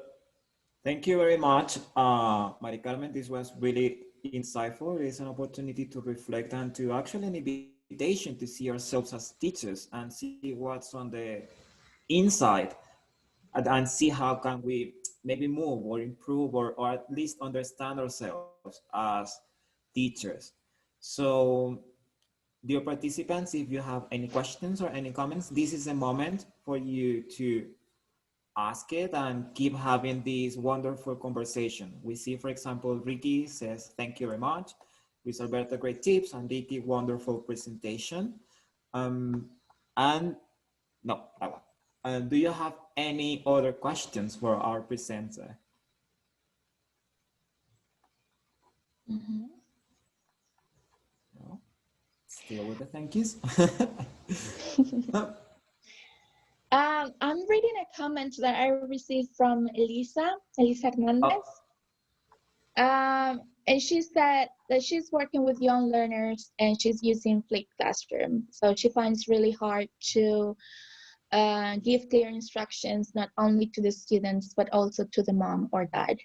thank you very much, Maricarmen. This was really insightful. It is an opportunity to reflect and to actually an invitation to see ourselves as teachers and see what's on the inside, and see how can we maybe move or improve, or at least understand ourselves as teachers. So dear participants, if you have any questions or any comments, this is a moment for you to ask it and keep having this wonderful conversation. We see, for example, Ricky says, thank you very much. Luis Alberto, great tips, and Ricky, wonderful presentation. And no, that one. Do you have any other questions for our presenter? No? Still with the thank yous? I'm reading a comment that I received from Elisa Hernandez. And she said that she's working with young learners and she's using Flipped Classroom. So she finds really hard to give clear instructions, not only to the students, but also to the mom or dad.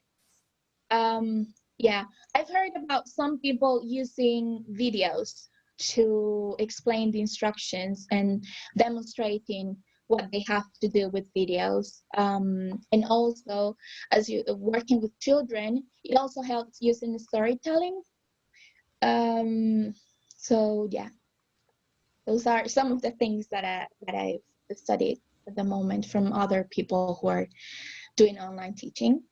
Yeah, I've heard about some people using videos to explain the instructions and demonstrating what they have to do with videos. And also, as you working with children, it also helps using storytelling. So yeah, those are some of the things that I've studied at the moment from other people who are doing online teaching.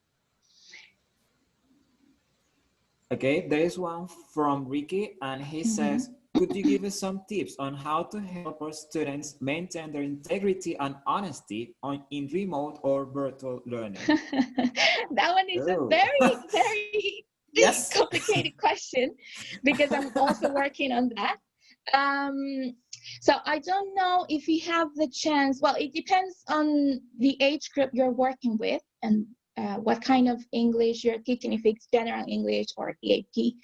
Okay, there is one from Ricky, and he says, could you give us some tips on how to help our students maintain their integrity and honesty in remote or virtual learning? That one is a very, very yes. complicated question, because I'm also working on that. So I don't know if you have the chance. Well, it depends on the age group you're working with and what kind of English you're teaching, if it's general English or EAP.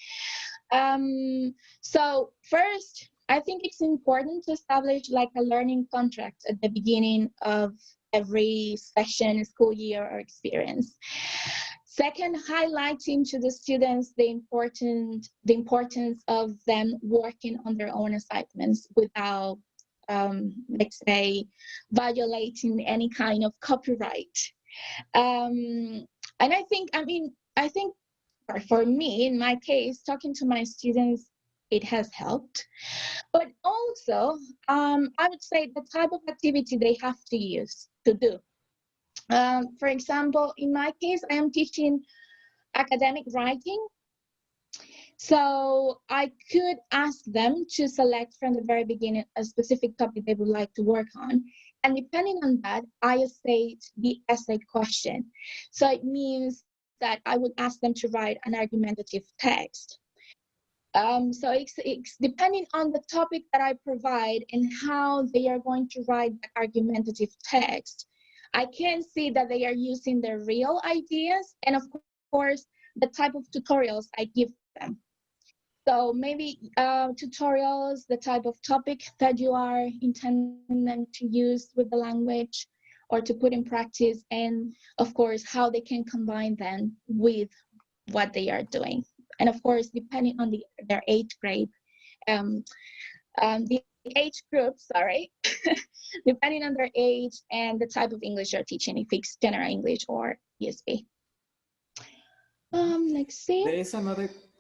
So first, I think it's important to establish like a learning contract at the beginning of every session, school year, or experience. Second, highlighting to the students the importance of them working on their own assignments without, let's say, violating any kind of copyright. And I think for me, in my case, talking to my students, it has helped. But also, I would say the type of activity they have to use to do. For example, in my case, I am teaching academic writing. So I could ask them to select from the very beginning a specific topic they would like to work on. And depending on that, I state the essay question. So it means that I would ask them to write an argumentative text. So it's depending on the topic that I provide and how they are going to write the argumentative text, I can see that they are using their real ideas and, of course, the type of tutorials I give them. So maybe tutorials, the type of topic that you are intending them to use with the language or to put in practice, and of course, how they can combine them with what they are doing. And of course, depending on their age grade, the age group, sorry, depending on their age and the type of English you're teaching, if it's general English or ESP. Let's see.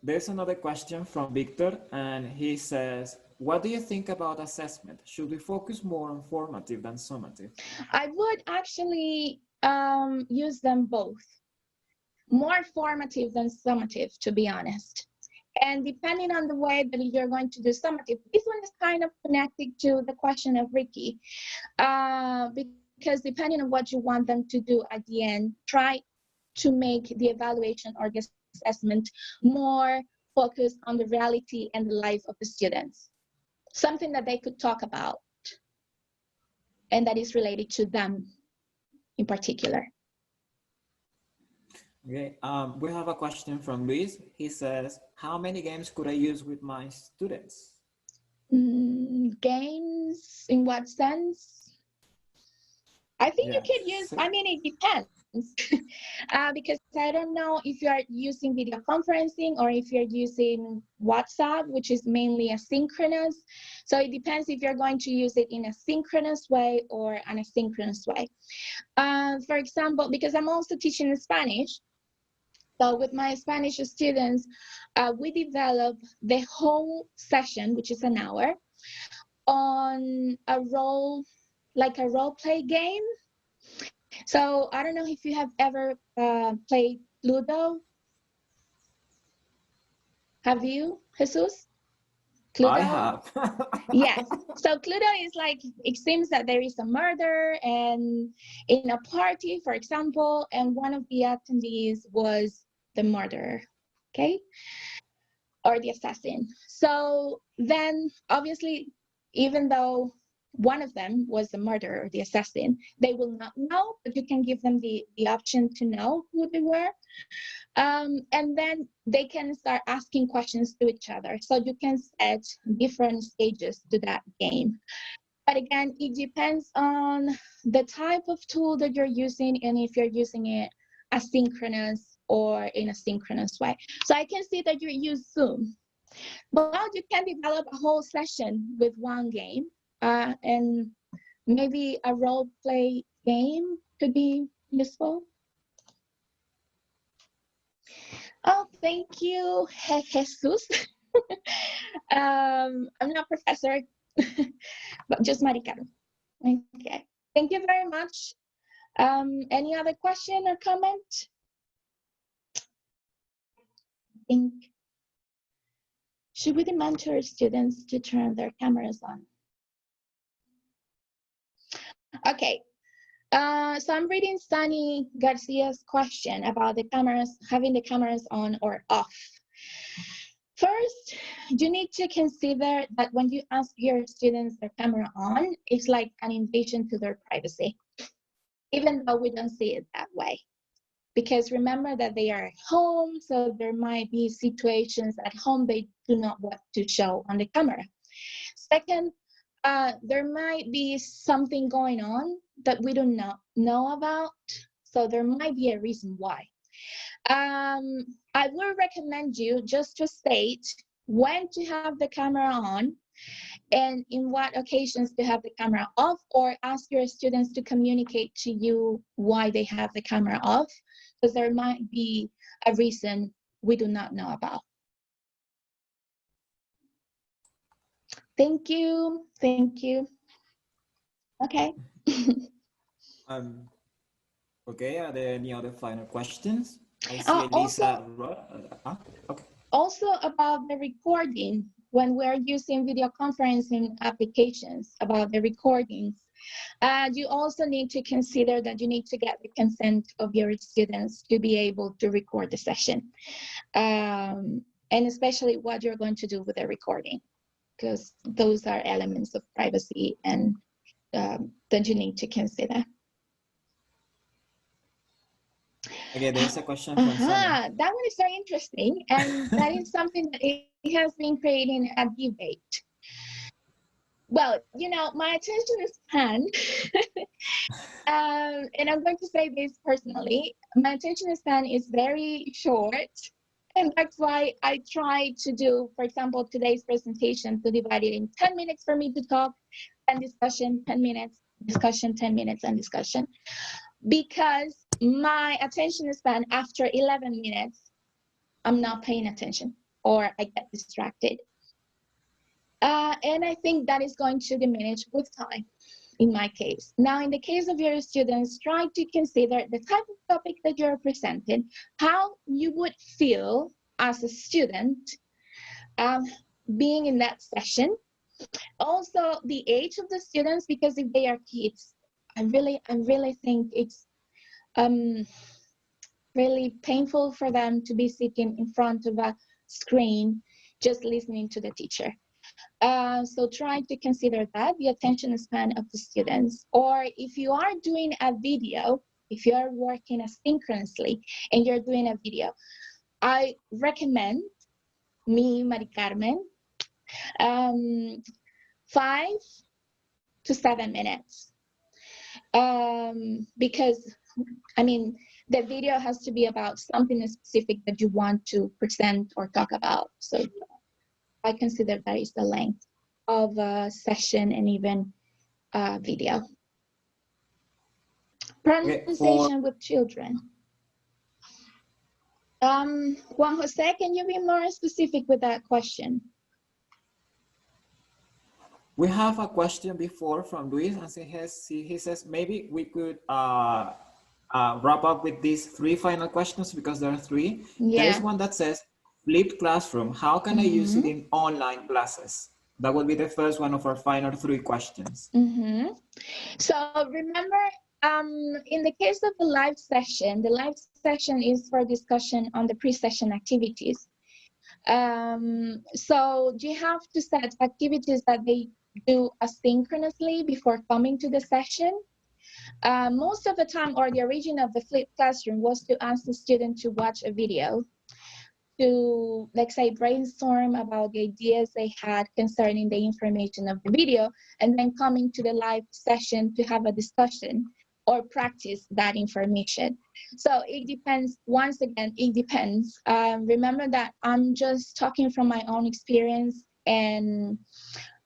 There's another question from Victor, and he says, what do you think about assessment? Should we focus more on formative than summative? I would actually use them both. More formative than summative, to be honest. And depending on the way that you're going to do summative, this one is kind of connected to the question of Ricky, because depending on what you want them to do at the end, try to make the evaluation or the assessment more focused on the reality and the life of the students. Something that they could talk about and that is related to them in particular. Okay, we have a question from Luis. He says, how many games could I use with my students? Games, in what sense? I think you could use, I mean, it depends. Because I don't know if you are using video conferencing or if you're using WhatsApp, which is mainly asynchronous. So it depends if you're going to use it in a synchronous way or an asynchronous way. For example, because I'm also teaching Spanish, so with my Spanish students, we develop the whole session, which is an hour, on a role play game. So I don't know if you have ever played Ludo. Have you, Jesus? Cluedo? I have. Yes. So Cluedo is like, it seems that there is a murder and in a party, for example, and one of the attendees was the murderer, okay? Or the assassin. So then obviously, even though one of them was the murderer or the assassin, they will not know, but you can give them the option to know who they were. And then they can start asking questions to each other. So you can set different stages to that game. But again, it depends on the type of tool that you're using and if you're using it asynchronous or in a synchronous way. So I can see that you use Zoom. But you can develop a whole session with one game, and maybe a role play game could be useful. Oh, thank you, Jesus. I'm not professor, but just Maricarmen. Okay, thank you very much. Any other question or comment? Should we demand to our students to turn their cameras on? Okay, so I'm reading Sunny Garcia's question about the cameras, having the cameras on or off. First, you need to consider that when you ask your students their camera on, it's like an invasion to their privacy, even though we don't see it that way. Because remember that they are at home, so there might be situations at home they do not want to show on the camera. Second, there might be something going on that we do not know about, so there might be a reason why. I will recommend you just to state when to have the camera on and in what occasions to have the camera off, or ask your students to communicate to you why they have the camera off, because there might be a reason we do not know about. Thank you. Thank you. Okay. Okay, are there any other final questions? I see Lisa. Okay. Also about the recording, when we're using video conferencing applications, about the recordings, you also need to consider that you need to get the consent of your students to be able to record the session. And especially what you're going to do with the recording, because those are elements of privacy and that you need to consider. Okay, there's a question from Sonia. That one is very interesting, and that is something that it has been creating a debate. Well, you know, my attention span, and I'm going to say this personally, my attention span is very short, and that's why I try to do, for example, today's presentation, to divide it in 10 minutes for me to talk, and discussion, 10 minutes, discussion, 10 minutes, and discussion. Because my attention span after 11 minutes, I'm not paying attention or I get distracted. And I think that is going to diminish with time in my case. Now, in the case of your students, try to consider the type of topic that you're presenting, how you would feel as a student being in that session. Also, the age of the students, because if they are kids, I really think it's really painful for them to be sitting in front of a screen just listening to the teacher. So try to consider that, the attention span of the students. Or if you are doing a video, if you are working asynchronously and you're doing a video, I recommend, me, Maricarmen, 5 to 7 minutes. Because, I mean, the video has to be about something specific that you want to present or talk about. So I consider that is the length of a session and even video. Pronunciation with children. Juan Jose, can you be more specific with that question? We have a question before from Luis, and he says maybe we could wrap up with these 3 final questions, because there are 3. Yeah. There is one that says, flipped classroom, how can I use it in online classes? That will be the first one of our final 3 questions. So remember, in the case of the live session is for discussion on the pre-session activities. So you have to set activities that they do asynchronously before coming to the session. Most of the time, or the origin of the flipped classroom was to ask the student to watch a video, to, let's say, brainstorm about the ideas they had concerning the information of the video, and then coming to the live session to have a discussion or practice that information. So it depends, once again, it depends. Remember that I'm just talking from my own experience and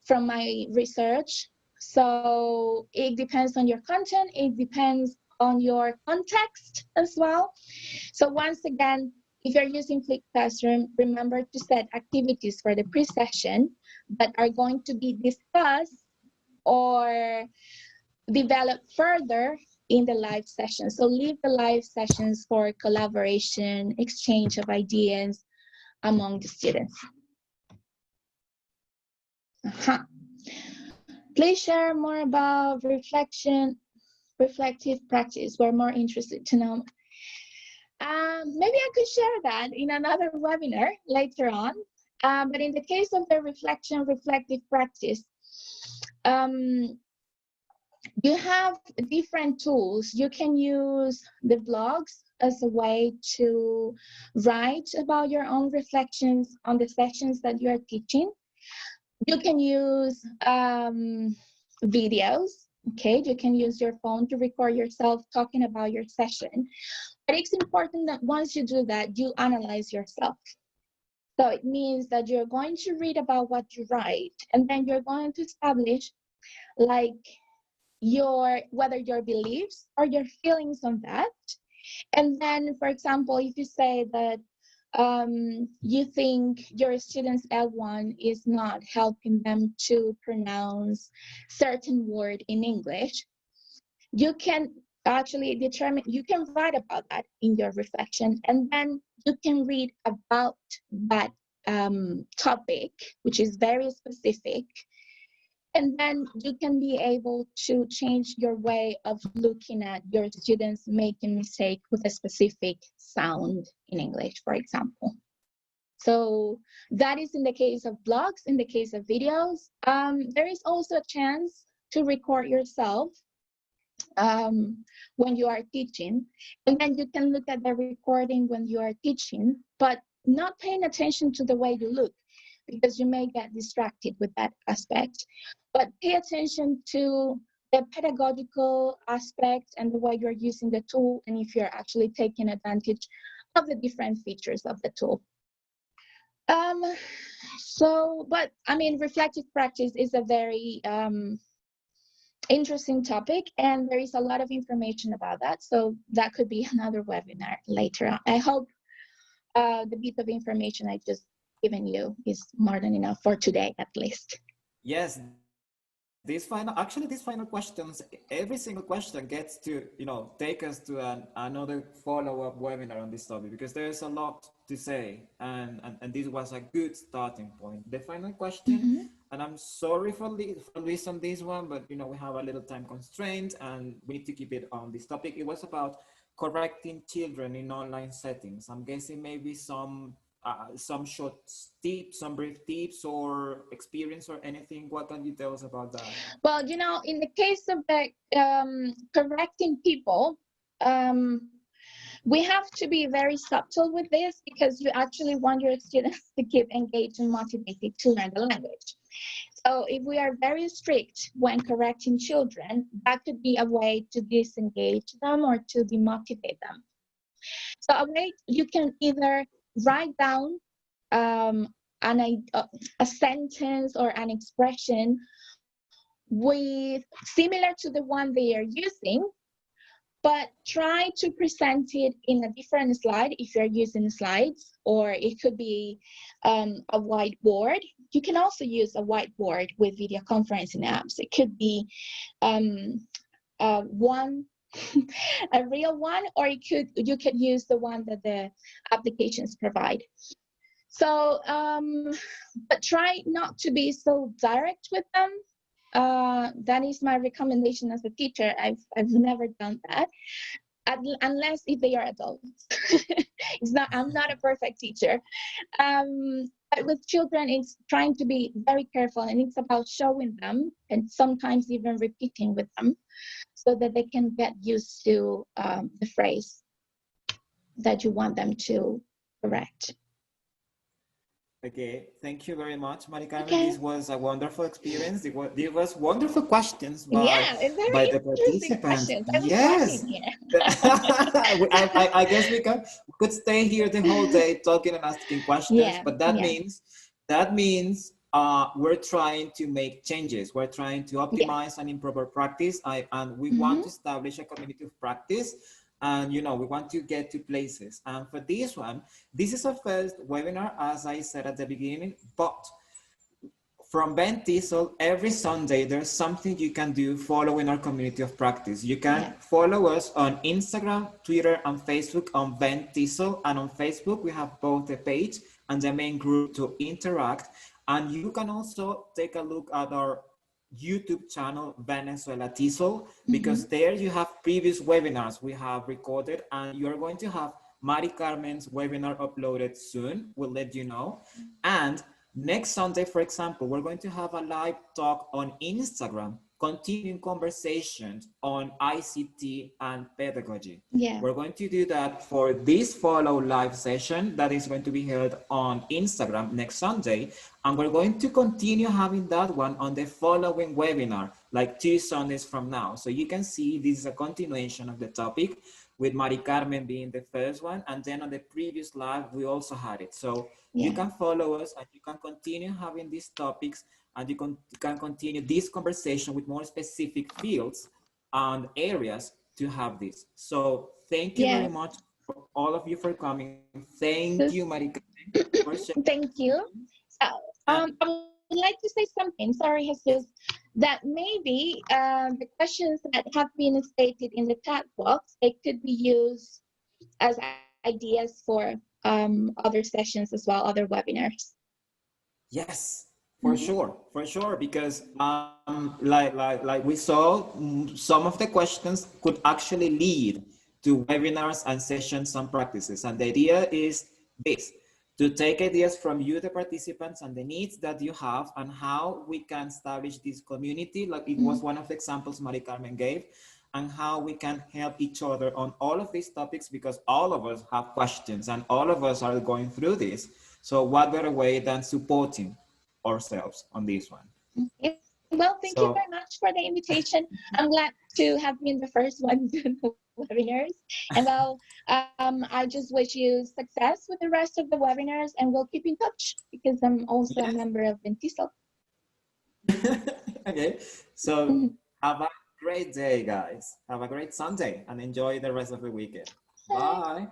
from my research. So it depends on your content, it depends on your context as well. So once again, if you're using Flipped Classroom, remember to set activities for the pre-session that are going to be discussed or developed further in the live session. So leave the live sessions for collaboration, exchange of ideas among the students. Please share more about reflective practice. We're more interested to know. Maybe I could share that in another webinar later on. But in the case of the reflective practice, you have different tools. You can use the blogs as a way to write about your own reflections on the sessions that you are teaching. You can use videos. Okay, you can use your phone to record yourself talking about your session. But it's important that once you do that, you analyze yourself. So it means that you're going to read about what you write, and then you're going to establish like whether your beliefs or your feelings on that. And then, for example, if you say that you think your students L1 is not helping them to pronounce certain word in English, you can actually determine, you can write about that in your reflection, and then you can read about that topic, which is very specific. And then you can be able to change your way of looking at your students making mistake with a specific sound in English, for example. So that is in the case of blogs. In the case of videos, there is also a chance to record yourself when you are teaching. And then you can look at the recording when you are teaching, but not paying attention to the way you look, because you may get distracted with that aspect. But pay attention to the pedagogical aspect and the way you're using the tool, and if you're actually taking advantage of the different features of the tool. But I mean, reflective practice is a very interesting topic, and there is a lot of information about that. So that could be another webinar later on. I hope the bit of information I just given you is more than enough for today, at least. Yes, these final questions, every single question gets to, take us to another follow-up webinar on this topic, because there's a lot to say, and this was a good starting point. The final question, and I'm sorry for Luis on this one, but we have a little time constraint and we need to keep it on this topic. It was about correcting children in online settings. I'm guessing maybe some short tips, some brief tips or experience or anything. What can you tell us about that? Well, in the case of the correcting people, we have to be very subtle with this, because you actually want your students to keep engaged and motivated to learn the language. So if we are very strict when correcting children, that could be a way to disengage them or to demotivate them. So a way, you can either write down a sentence or an expression similar to the one they are using, but try to present it in a different slide if you're using slides, or it could be a whiteboard. You can also use a whiteboard with video conferencing apps. It could be one a real one, or you could use the one that the applications provide. So but try not to be so direct with them. That is my recommendation as a teacher. I've never done that, unless if they are adults. I'm not a perfect teacher. But with children, it's trying to be very careful, and it's about showing them and sometimes even repeating with them, so that they can get used to the phrase that you want them to correct. Okay, thank you very much, Maricarmen. Okay. This was a wonderful experience. There was wonderful questions by the participants. Yes, I guess we could stay here the whole day talking and asking questions. But that means we're trying to make changes. We're trying to optimize and improve our practice. And we want to establish a community of practice. And we want to get to places. And for this one, this is our first webinar, as I said at the beginning, but from Ben Teasel, every Sunday, there's something you can do following our community of practice. You can follow us on Instagram, Twitter, and Facebook on Ben Teasel. And on Facebook, we have both the page and the main group to interact. And you can also take a look at our YouTube channel, Venezuela Teasel, because there you have previous webinars we have recorded, and you're going to have Maricarmen's webinar uploaded soon. We'll let you know. And next Sunday, for example, we're going to have a live talk on Instagram, continuing conversations on ICT and pedagogy. Yeah. We're going to do that for this follow live session that is going to be held on Instagram next Sunday. And we're going to continue having that one on the following webinar, like 2 Sundays from now. So you can see this is a continuation of the topic, with Maricarmen being the first one. And then on the previous live, we also had it. So you can follow us and you can continue having these topics, and you can continue this conversation with more specific fields and areas to have this. So thank you very much for all of you for coming. Thank you, Maricarmen, for sharing. Thank you. So, I would like to say something, sorry, Jesus, that maybe the questions that have been stated in the chat box, they could be used as ideas for other sessions as well, other webinars. Yes, for sure, because like we saw, some of the questions could actually lead to webinars and sessions and practices. And the idea is this, to take ideas from you, the participants, and the needs that you have, and how we can establish this community, like it was one of the examples Maricarmen gave, and how we can help each other on all of these topics, because all of us have questions and all of us are going through this. So what better way than supporting ourselves on this one? Okay. Well, thank you very much for the invitation. I'm glad to have been the first one to the webinars. And well, I just wish you success with the rest of the webinars, and we'll keep in touch because I'm also a member of Ventisol. Okay, so have a great day, guys. Have a great Sunday and enjoy the rest of the weekend. Bye.